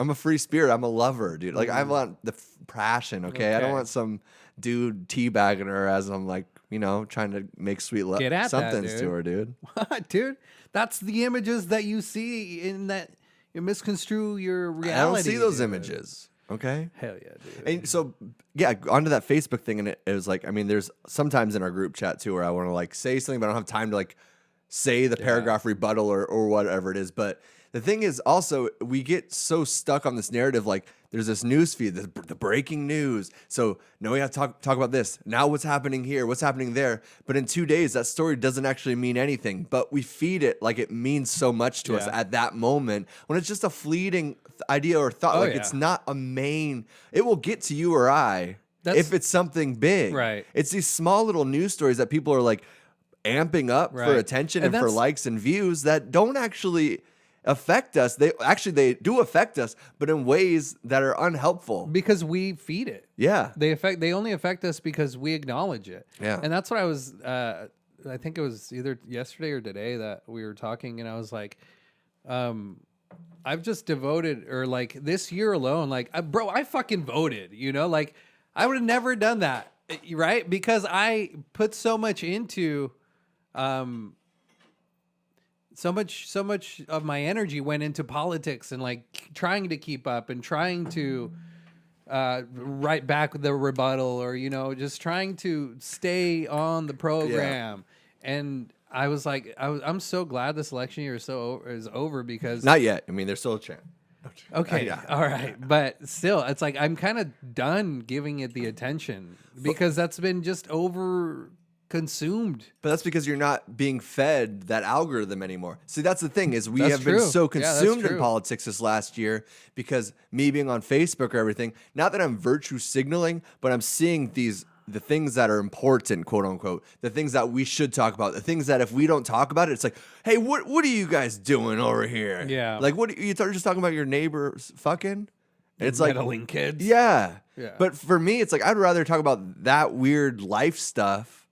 [SPEAKER 3] I'm a free spirit. I'm a lover, dude. Like I want the passion. Okay? I don't
[SPEAKER 2] Okay.
[SPEAKER 3] want some dude teabagging her as I'm like, trying to make sweet love
[SPEAKER 2] Get at that,
[SPEAKER 3] somethings
[SPEAKER 2] dude.
[SPEAKER 3] to her, dude.
[SPEAKER 2] Dude, that's the images that you see in that you misconstrue your reality.
[SPEAKER 3] I don't see those
[SPEAKER 2] dude.
[SPEAKER 3] images. Okay.
[SPEAKER 2] Hell yeah, dude.
[SPEAKER 3] And so, yeah, onto that Facebook thing, and it was like, I mean, there's sometimes in our group chat too where I want to like say something, but I don't have time to like say the paragraph rebuttal or whatever it is. But the thing is, also, we get so stuck on this narrative, like there's this news feed, the breaking news. So now we have to talk about this. Now what's happening here? What's happening there? But in 2 days, that story doesn't actually mean anything. But we feed it like it means so much to us
[SPEAKER 2] Yeah.
[SPEAKER 3] at that moment when it's just a fleeting idea or thought.
[SPEAKER 2] Oh,
[SPEAKER 3] like
[SPEAKER 2] yeah.
[SPEAKER 3] it's not a main. It will get to you or I
[SPEAKER 2] That's-
[SPEAKER 3] if it's something big.
[SPEAKER 2] Right.
[SPEAKER 3] It's these small little news stories that people are like amping up for
[SPEAKER 2] Right.
[SPEAKER 3] attention
[SPEAKER 2] And
[SPEAKER 3] and for
[SPEAKER 2] that's-
[SPEAKER 3] likes and views that don't actually affect us. They do affect us, but in ways that are unhelpful.
[SPEAKER 2] Because we feed it.
[SPEAKER 3] Yeah.
[SPEAKER 2] They only affect us because we acknowledge it.
[SPEAKER 3] Yeah.
[SPEAKER 2] And that's what I was I think it was either yesterday or today that we were talking, and I was like, I've just devoted, or like this year alone, like bro, I fucking voted, like I would have never done that, right? Because I put so much into so much of my energy went into politics and like trying to keep up and trying to write back the rebuttal, or just trying to stay on the program. And I was like, I'm so glad this election year is over because
[SPEAKER 3] Not yet. I mean, there's still a chance.
[SPEAKER 2] okay,
[SPEAKER 3] Yeah.
[SPEAKER 2] all right, but still, it's like I'm kind of done giving it the attention because that's been just over consumed.
[SPEAKER 3] But that's because you're not being fed that algorithm anymore. See, that's the thing is we
[SPEAKER 2] That's
[SPEAKER 3] have been
[SPEAKER 2] true.
[SPEAKER 3] so
[SPEAKER 2] Yeah, that's
[SPEAKER 3] consumed in
[SPEAKER 2] true.
[SPEAKER 3] politics this last year because me being on Facebook or everything, not that I'm virtue signaling, but I'm seeing the things that are important, quote unquote, the things that we should talk about, the things that if we don't talk about it, it's like, hey, what are you guys doing over here?
[SPEAKER 2] Yeah.
[SPEAKER 3] Like, what you just talking about your neighbors fucking? And it's like,
[SPEAKER 2] Meddling kids.
[SPEAKER 3] yeah.
[SPEAKER 2] Yeah.
[SPEAKER 3] But for me, it's like, I'd rather talk about that weird life stuff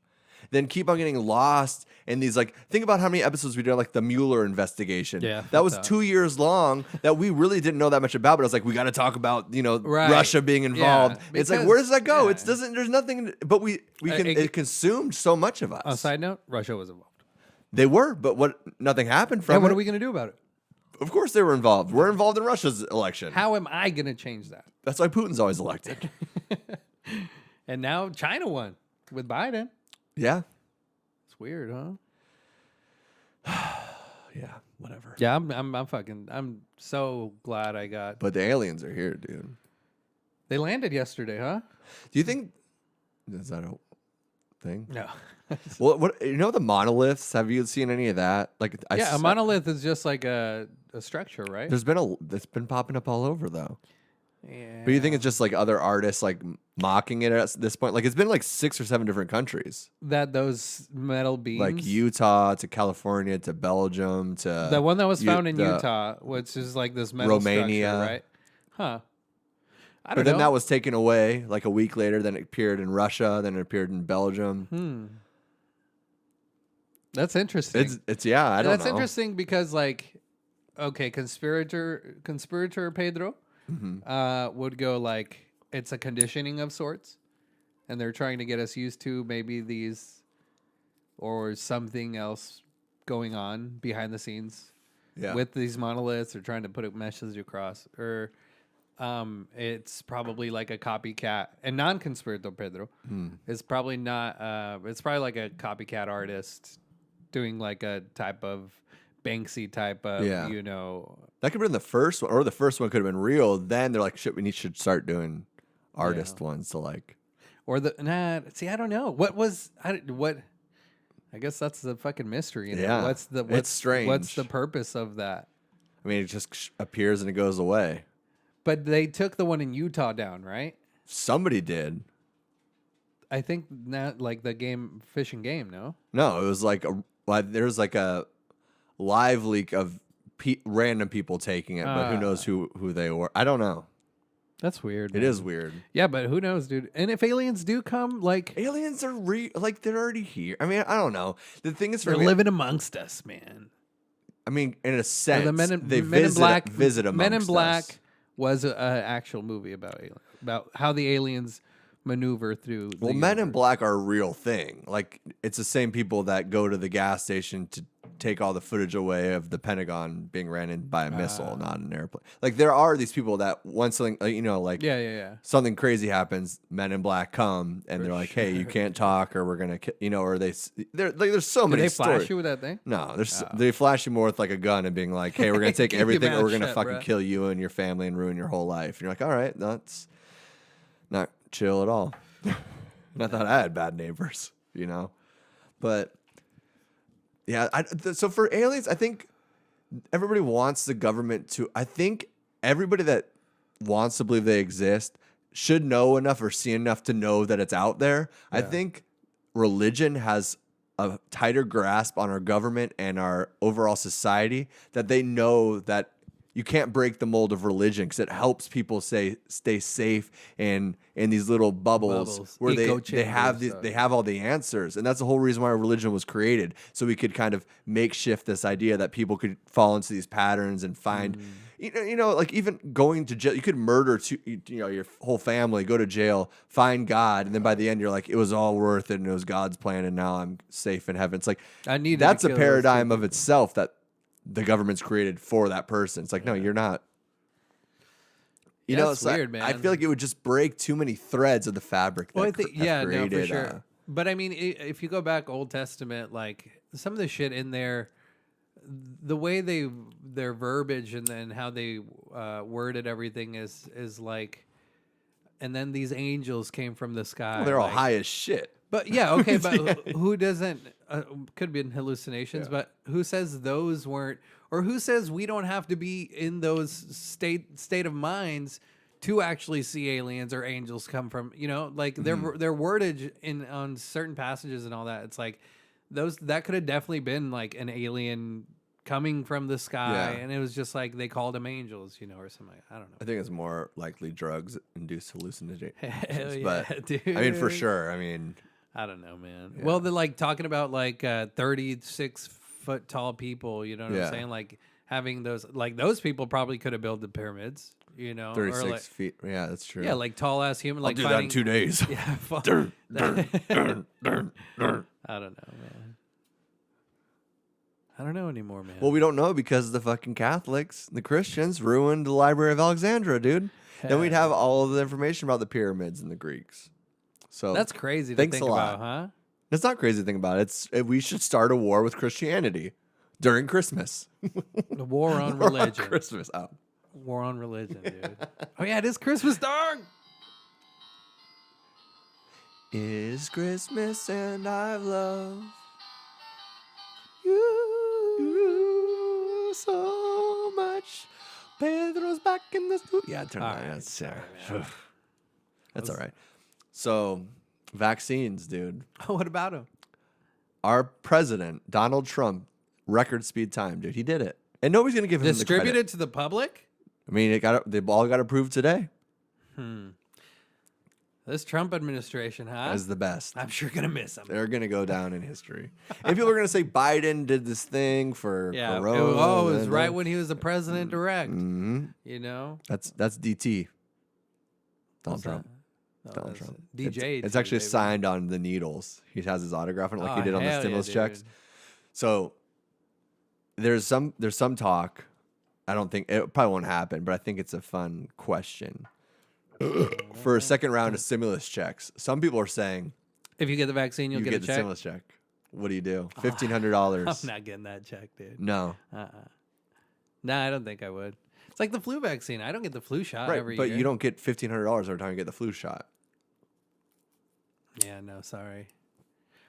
[SPEAKER 3] than keep on getting lost in these, like, think about how many episodes we did, like the Mueller investigation.
[SPEAKER 2] Yeah,
[SPEAKER 3] That was
[SPEAKER 2] fucked up.
[SPEAKER 3] 2 years long that we really didn't know that much about, but I was like, we got to talk about,
[SPEAKER 2] Right.
[SPEAKER 3] Russia being involved.
[SPEAKER 2] Yeah,
[SPEAKER 3] It's like,
[SPEAKER 2] because-
[SPEAKER 3] where does that go?
[SPEAKER 2] yeah.
[SPEAKER 3] It doesn't, there's nothing, but it consumed so much of us.
[SPEAKER 2] On a side note, Russia was involved.
[SPEAKER 3] They were, but nothing happened from
[SPEAKER 2] And what
[SPEAKER 3] it.
[SPEAKER 2] are we going to do about it?
[SPEAKER 3] Of course they were involved. We're involved in Russia's election.
[SPEAKER 2] How am I going to change that?
[SPEAKER 3] That's why Putin's always elected.
[SPEAKER 2] And now China won with Biden.
[SPEAKER 3] Yeah.
[SPEAKER 2] It's weird, huh?
[SPEAKER 3] Yeah, whatever.
[SPEAKER 2] Yeah, I'm so glad I got.
[SPEAKER 3] But the aliens are here, dude.
[SPEAKER 2] They landed yesterday, huh?
[SPEAKER 3] Do you think, is that a thing?
[SPEAKER 2] No.
[SPEAKER 3] Well, the monoliths? Have you seen any of that? Like,
[SPEAKER 2] Yeah, a monolith is just like a structure, right?
[SPEAKER 3] It's been popping up all over though.
[SPEAKER 2] Yeah.
[SPEAKER 3] But you think it's just like other artists like mocking it at this point? Like, it's been like 6 or 7 different countries,
[SPEAKER 2] that those metal beams,
[SPEAKER 3] like Utah to California to Belgium to
[SPEAKER 2] the one that was found in
[SPEAKER 3] the-
[SPEAKER 2] Utah, which is like this metal
[SPEAKER 3] Romania.
[SPEAKER 2] structure, right? Huh. I
[SPEAKER 3] But
[SPEAKER 2] don't
[SPEAKER 3] then
[SPEAKER 2] know.
[SPEAKER 3] that was taken away like a week later. Then it appeared in Russia. Then it appeared in Belgium.
[SPEAKER 2] That's interesting.
[SPEAKER 3] It's yeah. I don't
[SPEAKER 2] That's
[SPEAKER 3] know.
[SPEAKER 2] interesting because, like, okay, conspirator Pedro would go like it's a conditioning of sorts, and they're trying to get us used to maybe these or something else going on behind the scenes
[SPEAKER 3] Yeah.
[SPEAKER 2] with these monoliths. They're trying to put a message across, or it's probably like a copycat. And non-conspirator Pedro is probably not. It's probably like a copycat artist doing like a type of Banksy type of,
[SPEAKER 3] Yeah.
[SPEAKER 2] That
[SPEAKER 3] That could have been the first one, or the first one could have been real. Then they're like, shit, should start doing artist ones to like.
[SPEAKER 2] or see, I don't know. I guess that's the fucking mystery.
[SPEAKER 3] Yeah.
[SPEAKER 2] What's
[SPEAKER 3] strange.
[SPEAKER 2] What's the purpose of that?
[SPEAKER 3] I mean, it just appears and it goes away.
[SPEAKER 2] But they took the one in Utah down, right?
[SPEAKER 3] Somebody did.
[SPEAKER 2] I think not like the game Fish and Game, no?
[SPEAKER 3] No, it was like there's like a live leak of random people taking it, but who knows who they were? I don't know.
[SPEAKER 2] That's weird.
[SPEAKER 3] It is weird.
[SPEAKER 2] Yeah, but who knows, dude? And if aliens do come, like
[SPEAKER 3] Aliens are like they're already here. I mean, I don't know. The thing is, for
[SPEAKER 2] they're
[SPEAKER 3] me,
[SPEAKER 2] living amongst us, man.
[SPEAKER 3] I mean, in a sense,
[SPEAKER 2] The Men in,
[SPEAKER 3] they
[SPEAKER 2] Men in
[SPEAKER 3] visit
[SPEAKER 2] Black.
[SPEAKER 3] visit amongst
[SPEAKER 2] Men in Black
[SPEAKER 3] us.
[SPEAKER 2] was an actual movie about how the aliens maneuver through. The
[SPEAKER 3] Well, Men in
[SPEAKER 2] universe.
[SPEAKER 3] Black are a real thing. Like, it's the same people that go to the gas station to take all the footage away of the Pentagon being ran in by a missile, not an airplane. Like, there are these people that once something,
[SPEAKER 2] Yeah.
[SPEAKER 3] something crazy happens, Men in Black come and they're like, "Hey, you can't talk, or we're gonna, or there's so
[SPEAKER 2] Did
[SPEAKER 3] many
[SPEAKER 2] they
[SPEAKER 3] stories.
[SPEAKER 2] flash you with that thing?
[SPEAKER 3] No, they flash you more with like a gun and being like, "Hey, we're gonna take
[SPEAKER 2] Keep your
[SPEAKER 3] everything, or
[SPEAKER 2] mouth
[SPEAKER 3] we're gonna
[SPEAKER 2] shut,
[SPEAKER 3] fucking
[SPEAKER 2] bruh.
[SPEAKER 3] kill you and your family and ruin your whole life." And you're like, "All right, that's not chill at all." Not that I had bad neighbors, but yeah. So for aliens, I think everybody wants the government to. I think everybody that wants to believe they exist should know enough or see enough to know that it's out there. I think religion has a tighter grasp on our government and our overall society that they know that you can't break the mold of religion because it helps people stay safe and in these little bubbles where
[SPEAKER 2] Echo
[SPEAKER 3] they have
[SPEAKER 2] chambers,
[SPEAKER 3] they have all the answers. And that's the whole reason why religion was created, so we could kind of makeshift this idea that people could fall into these patterns and find like even going to jail, you could murder your whole family, go to jail, find God, and then by the end you're like, it was all worth it and it was God's plan and now I'm safe in heaven. It's like that's a paradigm of itself that the government's created for that person. It's like, no, you're not.
[SPEAKER 2] That's
[SPEAKER 3] it's
[SPEAKER 2] weird,
[SPEAKER 3] like,
[SPEAKER 2] man.
[SPEAKER 3] I feel like it would just break too many threads of the fabric that
[SPEAKER 2] Well, I think,
[SPEAKER 3] have created.
[SPEAKER 2] no, for sure. But I mean, if you go back Old Testament, like some of the shit in there, the way their verbiage and then how they worded everything is like, and then these angels came from the sky.
[SPEAKER 3] Well, they're all
[SPEAKER 2] like,
[SPEAKER 3] high as shit.
[SPEAKER 2] But yeah, okay, but
[SPEAKER 3] Yeah.
[SPEAKER 2] who doesn't? Could be in hallucinations, but who says those weren't? Or who says we don't have to be in those state of minds to actually see aliens or angels come from? You know, like their wordage in on certain passages and all that. It's like those that could have definitely been like an alien coming from the sky, and it was just like they called them angels, you know, or something. I don't know.
[SPEAKER 3] I think it's more likely drugs induced hallucinations.
[SPEAKER 2] Hell yeah,
[SPEAKER 3] But
[SPEAKER 2] dude.
[SPEAKER 3] I mean, for sure. I mean,
[SPEAKER 2] I don't know, man. Well, they're like talking about like 36-foot tall people. You know what I'm saying? Like having those people probably could have built the pyramids. You know,
[SPEAKER 3] 36
[SPEAKER 2] or like,
[SPEAKER 3] feet. Yeah, that's true.
[SPEAKER 2] Yeah, like tall ass human. Like
[SPEAKER 3] I'll do that in 2 days.
[SPEAKER 2] Yeah,
[SPEAKER 3] Dun, dun, dun, dun, dun.
[SPEAKER 2] I don't know, man. I don't know anymore, man.
[SPEAKER 3] Well, we don't know because the fucking Catholics, the Christians, ruined the Library of Alexandria, dude. Then we'd have all of the information about the pyramids and the Greeks. So
[SPEAKER 2] that's crazy to
[SPEAKER 3] thanks
[SPEAKER 2] think
[SPEAKER 3] a lot.
[SPEAKER 2] about, huh?
[SPEAKER 3] It's not crazy to think about. We should start a war with Christianity during Christmas.
[SPEAKER 2] The war on
[SPEAKER 3] War on
[SPEAKER 2] religion.
[SPEAKER 3] Christmas. Oh.
[SPEAKER 2] War on religion, dude. Oh yeah, it is Christmas, dog.
[SPEAKER 3] It's Christmas and I love you so much. Pedro's back in the studio. Yeah, turn
[SPEAKER 2] All
[SPEAKER 3] that.
[SPEAKER 2] right,
[SPEAKER 3] That's
[SPEAKER 2] sorry, man.
[SPEAKER 3] That's all right. So, vaccines, dude.
[SPEAKER 2] What about him?
[SPEAKER 3] Our president, Donald Trump, record speed time, dude. He did it. And nobody's going to give him the credit.
[SPEAKER 2] Distributed to the public?
[SPEAKER 3] I mean, they all got approved today.
[SPEAKER 2] This Trump administration, huh?
[SPEAKER 3] As the best.
[SPEAKER 2] I'm sure gonna miss him.
[SPEAKER 3] They're going to go down in history. And people are going to say Biden did this thing for
[SPEAKER 2] Yeah.
[SPEAKER 3] Corona.
[SPEAKER 2] Oh, it was right when he was the president direct.
[SPEAKER 3] Mm-hmm.
[SPEAKER 2] You know?
[SPEAKER 3] That's DT. Donald
[SPEAKER 2] What's
[SPEAKER 3] Trump.
[SPEAKER 2] that? Oh,
[SPEAKER 3] Donald
[SPEAKER 2] that's
[SPEAKER 3] Trump.
[SPEAKER 2] DJ.
[SPEAKER 3] It's actually
[SPEAKER 2] baby.
[SPEAKER 3] signed on the needles. He has his autograph on it like he
[SPEAKER 2] Oh,
[SPEAKER 3] did on the
[SPEAKER 2] hell yeah,
[SPEAKER 3] stimulus
[SPEAKER 2] dude.
[SPEAKER 3] checks. So there's some talk. I don't think it probably won't happen, but I think it's a fun question. For a second round of stimulus checks, some people are saying
[SPEAKER 2] If you get the vaccine, you'll
[SPEAKER 3] you
[SPEAKER 2] get
[SPEAKER 3] get
[SPEAKER 2] a
[SPEAKER 3] the
[SPEAKER 2] check.
[SPEAKER 3] stimulus check. What do you do?
[SPEAKER 2] I'm
[SPEAKER 3] $1,500.
[SPEAKER 2] not getting that check, dude.
[SPEAKER 3] No.
[SPEAKER 2] Nah, I don't think I would. It's like the flu vaccine. I don't get the flu shot
[SPEAKER 3] Right,
[SPEAKER 2] every
[SPEAKER 3] but
[SPEAKER 2] year.
[SPEAKER 3] you don't get $1,500 every time you get the flu shot.
[SPEAKER 2] Yeah, no, sorry.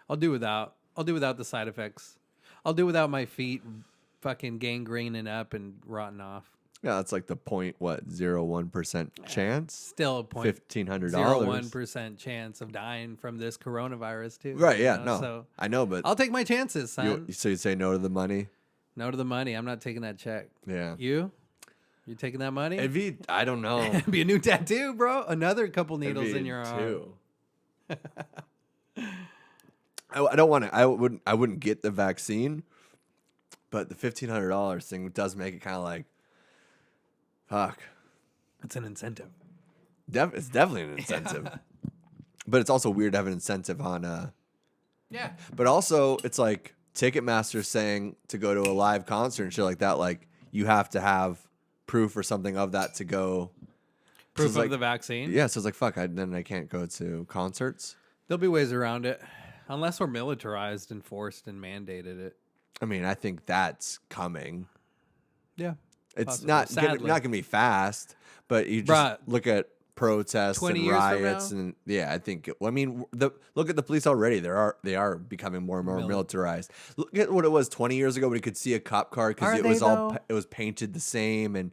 [SPEAKER 2] I'll do without. I'll do without the side effects. I'll do without my feet fucking gangrening up and rotting off.
[SPEAKER 3] Yeah, that's like the 0.01% chance.
[SPEAKER 2] Still a
[SPEAKER 3] $1,500.
[SPEAKER 2] 0.01% chance of dying from this coronavirus too.
[SPEAKER 3] Right,
[SPEAKER 2] you
[SPEAKER 3] yeah,
[SPEAKER 2] know?
[SPEAKER 3] no.
[SPEAKER 2] So
[SPEAKER 3] I know, but
[SPEAKER 2] I'll take my chances, son.
[SPEAKER 3] so you say no to the money?
[SPEAKER 2] No to the money. I'm not taking that check.
[SPEAKER 3] Yeah.
[SPEAKER 2] You taking that money?
[SPEAKER 3] It'd be, I don't know.
[SPEAKER 2] It'd be a new tattoo, bro. Another couple
[SPEAKER 3] It'd
[SPEAKER 2] needles
[SPEAKER 3] be
[SPEAKER 2] in your arm.
[SPEAKER 3] two. I don't want to. I wouldn't get the vaccine, but the $1,500 thing does make it kind of like, fuck.
[SPEAKER 2] It's an incentive.
[SPEAKER 3] It's definitely an incentive, but it's also weird to have an incentive on.
[SPEAKER 2] Yeah.
[SPEAKER 3] But also, it's like Ticketmaster saying to go to a live concert and shit like that. Like you have to have proof or something of that to go.
[SPEAKER 2] Proof
[SPEAKER 3] it's
[SPEAKER 2] of
[SPEAKER 3] like,
[SPEAKER 2] the vaccine.
[SPEAKER 3] Yeah, so it's like fuck. Then I can't go to concerts.
[SPEAKER 2] There'll be ways around it, unless we're militarized and forced and mandated it.
[SPEAKER 3] I mean, I think that's coming.
[SPEAKER 2] Yeah.
[SPEAKER 3] It's
[SPEAKER 2] Possibly.
[SPEAKER 3] not
[SPEAKER 2] Sadly.
[SPEAKER 3] not gonna be fast, but you just
[SPEAKER 2] Bruh,
[SPEAKER 3] look at protests
[SPEAKER 2] 20
[SPEAKER 3] and
[SPEAKER 2] years from
[SPEAKER 3] riots,
[SPEAKER 2] now?
[SPEAKER 3] and yeah, I think. I mean, look at the police already. They are becoming more and more militarized. Look at what it was 20 years ago when you could see a cop car because
[SPEAKER 2] Are
[SPEAKER 3] it
[SPEAKER 2] they,
[SPEAKER 3] was all
[SPEAKER 2] though?
[SPEAKER 3] it was painted the same. And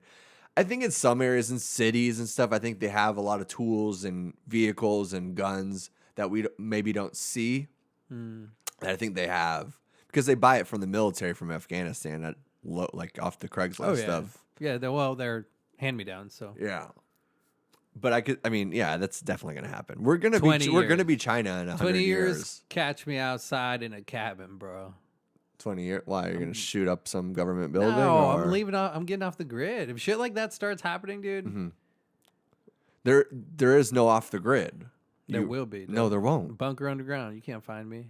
[SPEAKER 3] I think in some areas in cities and stuff, I think they have a lot of tools and vehicles and guns that we maybe don't see. And I think they have because they buy it from the military from Afghanistan at like off the Craigslist stuff.
[SPEAKER 2] Yeah, they're hand-me-downs, so.
[SPEAKER 3] Yeah. But yeah, that's definitely going to happen. We're going
[SPEAKER 2] 20
[SPEAKER 3] to be China in 100
[SPEAKER 2] 20
[SPEAKER 3] years.
[SPEAKER 2] years, catch me outside in a cabin, bro.
[SPEAKER 3] 20 years. Why? You're going to shoot up some government building?
[SPEAKER 2] No,
[SPEAKER 3] or?
[SPEAKER 2] I'm getting off the grid. If shit like that starts happening, dude,
[SPEAKER 3] There is no off the grid.
[SPEAKER 2] there will be.
[SPEAKER 3] No, there won't.
[SPEAKER 2] Bunker underground. You can't find me.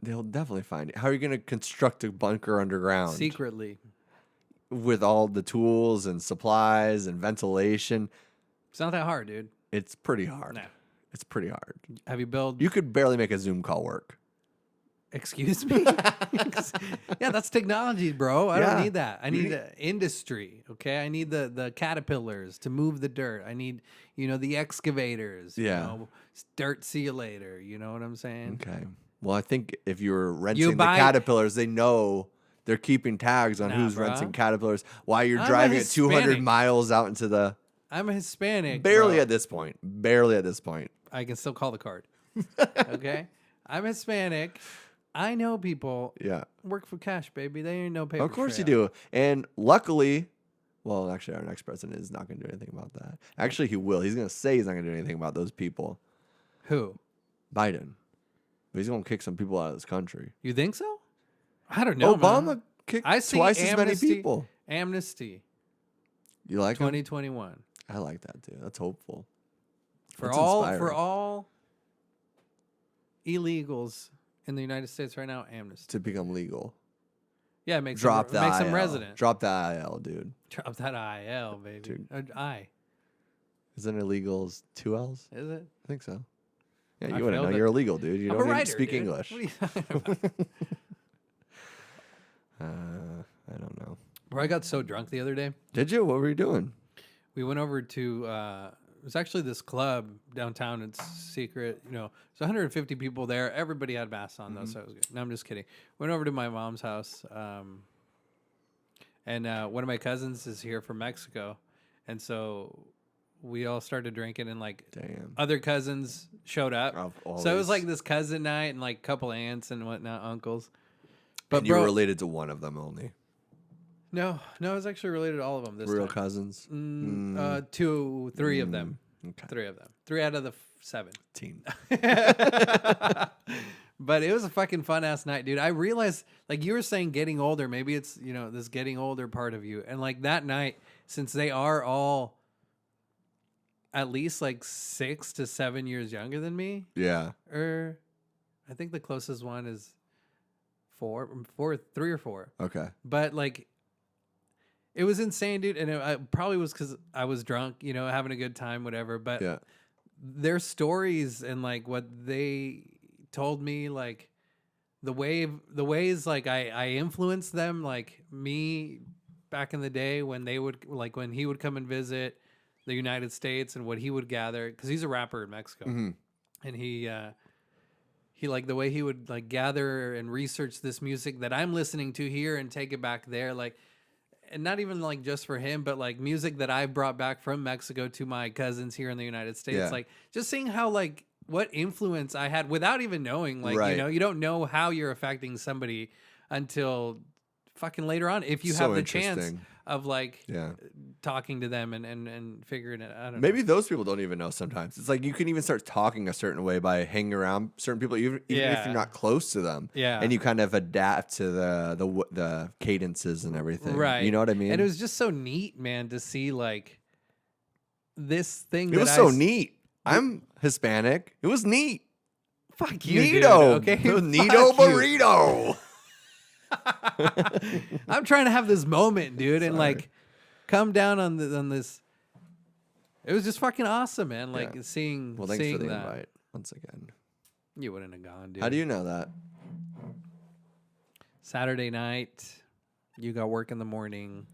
[SPEAKER 3] They'll definitely find it. How are you going to construct a bunker underground?
[SPEAKER 2] Secretly.
[SPEAKER 3] With all the tools and supplies and ventilation.
[SPEAKER 2] It's not that hard, dude.
[SPEAKER 3] It's pretty hard.
[SPEAKER 2] Nah.
[SPEAKER 3] It's pretty hard.
[SPEAKER 2] Have you built?
[SPEAKER 3] You could barely make a Zoom call work.
[SPEAKER 2] Excuse me? Yeah, that's technology, bro. I don't
[SPEAKER 3] Yeah.
[SPEAKER 2] need that. I need industry, okay? I need the caterpillars to move the dirt. I need, the excavators.
[SPEAKER 3] Yeah.
[SPEAKER 2] Dirt see you later. You know what I'm saying?
[SPEAKER 3] Okay. Well, I think if you're renting the
[SPEAKER 2] buy-
[SPEAKER 3] caterpillars, they know they're keeping tags on
[SPEAKER 2] Nah,
[SPEAKER 3] who's
[SPEAKER 2] bro.
[SPEAKER 3] renting caterpillars while you're
[SPEAKER 2] I'm a
[SPEAKER 3] driving at 200
[SPEAKER 2] Hispanic.
[SPEAKER 3] miles out into the...
[SPEAKER 2] I'm a Hispanic.
[SPEAKER 3] Barely
[SPEAKER 2] bro.
[SPEAKER 3] at this point. Barely at this point.
[SPEAKER 2] I can still call the card. Okay? I'm Hispanic. I know people
[SPEAKER 3] Yeah.
[SPEAKER 2] work for cash, baby. They ain't no paper
[SPEAKER 3] Of course you
[SPEAKER 2] trail.
[SPEAKER 3] do. And luckily, well, actually, our next president is not going to do anything about that. Actually, he will. He's going to say he's not going to do anything about those people.
[SPEAKER 2] Who?
[SPEAKER 3] Biden. But he's going to kick some people out of this country.
[SPEAKER 2] You think so? I don't know.
[SPEAKER 3] Obama
[SPEAKER 2] man.
[SPEAKER 3] kicked
[SPEAKER 2] I see
[SPEAKER 3] twice as many
[SPEAKER 2] amnesty-
[SPEAKER 3] people.
[SPEAKER 2] Amnesty
[SPEAKER 3] You like him?
[SPEAKER 2] 2021
[SPEAKER 3] I like that, too. That's hopeful.
[SPEAKER 2] for
[SPEAKER 3] That's
[SPEAKER 2] all
[SPEAKER 3] inspiring.
[SPEAKER 2] illegals in the United States right now. Amnesty.
[SPEAKER 3] To become legal.
[SPEAKER 2] Yeah, it makes
[SPEAKER 3] Drop
[SPEAKER 2] them,
[SPEAKER 3] the
[SPEAKER 2] makes them
[SPEAKER 3] IL.
[SPEAKER 2] resident.
[SPEAKER 3] Drop the IL, dude.
[SPEAKER 2] Drop that IL, baby.
[SPEAKER 3] Dude.
[SPEAKER 2] I
[SPEAKER 3] Isn't illegals 2 L's?
[SPEAKER 2] is it?
[SPEAKER 3] I think so. Yeah,
[SPEAKER 2] I
[SPEAKER 3] you wouldn't
[SPEAKER 2] failed
[SPEAKER 3] know.
[SPEAKER 2] it.
[SPEAKER 3] You're illegal, dude. You
[SPEAKER 2] I'm
[SPEAKER 3] don't
[SPEAKER 2] a
[SPEAKER 3] even
[SPEAKER 2] writer,
[SPEAKER 3] speak
[SPEAKER 2] dude.
[SPEAKER 3] English.
[SPEAKER 2] What are you talking about?
[SPEAKER 3] I don't know.
[SPEAKER 2] Bro, I got so drunk the other day.
[SPEAKER 3] Did you? What were you doing?
[SPEAKER 2] We went over to it was actually this club downtown. It's secret, there's 150 people there. Everybody had masks on though, so it was good. No, I'm just kidding. Went over to my mom's house, and one of my cousins is here from Mexico, and so we all started drinking, and like
[SPEAKER 3] Damn.
[SPEAKER 2] other cousins showed up. So it was
[SPEAKER 3] Always.
[SPEAKER 2] like this cousin night and like a couple aunts and whatnot, uncles. But
[SPEAKER 3] And you
[SPEAKER 2] bro,
[SPEAKER 3] were related to one of them only.
[SPEAKER 2] no, I was actually related to all of them. This
[SPEAKER 3] Real
[SPEAKER 2] time.
[SPEAKER 3] cousins.
[SPEAKER 2] 2, 3 of them.
[SPEAKER 3] Okay.
[SPEAKER 2] 3 of them. 3 out of the 7.
[SPEAKER 3] Teen.
[SPEAKER 2] But it was a fucking fun ass night, dude. I realized, like you were saying, getting older. Maybe it's this getting older part of you, and like that night, since they are all at least like 6 to 7 years younger than me,
[SPEAKER 3] Yeah.
[SPEAKER 2] or I think the closest one is 3 or 4.
[SPEAKER 3] Okay.
[SPEAKER 2] But like, it was insane, dude. And it probably was because I was drunk, having a good time, whatever. But
[SPEAKER 3] Yeah.
[SPEAKER 2] their stories and like what they told me, like the ways like I influenced them, like me back in the day when they would when he would come and visit the United States and what he would gather, because he's a rapper in Mexico,
[SPEAKER 3] Mhm.
[SPEAKER 2] and he like the way he would like gather and research this music that I'm listening to here and take it back there, like, and not even like just for him, but like music that I brought back from Mexico to my cousins here in the United States.
[SPEAKER 3] Yeah.
[SPEAKER 2] Like just seeing how like what influence I had without even knowing, like,
[SPEAKER 3] Right.
[SPEAKER 2] you don't know how you're affecting somebody until fucking later on. If you
[SPEAKER 3] So
[SPEAKER 2] have the chance
[SPEAKER 3] interesting.
[SPEAKER 2] of like
[SPEAKER 3] Yeah.
[SPEAKER 2] talking to them and figuring it out. I don't know.
[SPEAKER 3] Maybe those people don't even know sometimes. It's like you can even start talking a certain way by hanging around certain people, even if
[SPEAKER 2] Yeah.
[SPEAKER 3] you're not close to them.
[SPEAKER 2] Yeah.
[SPEAKER 3] And you kind of adapt to the cadences and everything.
[SPEAKER 2] Right.
[SPEAKER 3] You know what I mean?
[SPEAKER 2] And it was just so neat, man, to see like this thing.
[SPEAKER 3] It was so neat. I'm Hispanic. It was neat.
[SPEAKER 2] Fuck you, dude,
[SPEAKER 3] Neato.
[SPEAKER 2] okay?
[SPEAKER 3] The
[SPEAKER 2] Fuck
[SPEAKER 3] Neato
[SPEAKER 2] you.
[SPEAKER 3] burrito.
[SPEAKER 2] I'm trying to have this moment, dude, and
[SPEAKER 3] Sorry.
[SPEAKER 2] like come down on this. It was just fucking awesome, man. Like
[SPEAKER 3] Yeah.
[SPEAKER 2] seeing,
[SPEAKER 3] Well, thanks
[SPEAKER 2] seeing
[SPEAKER 3] for the
[SPEAKER 2] that.
[SPEAKER 3] invite once again.
[SPEAKER 2] You wouldn't have gone, dude.
[SPEAKER 3] How do you know that?
[SPEAKER 2] Saturday night, you got work in the morning.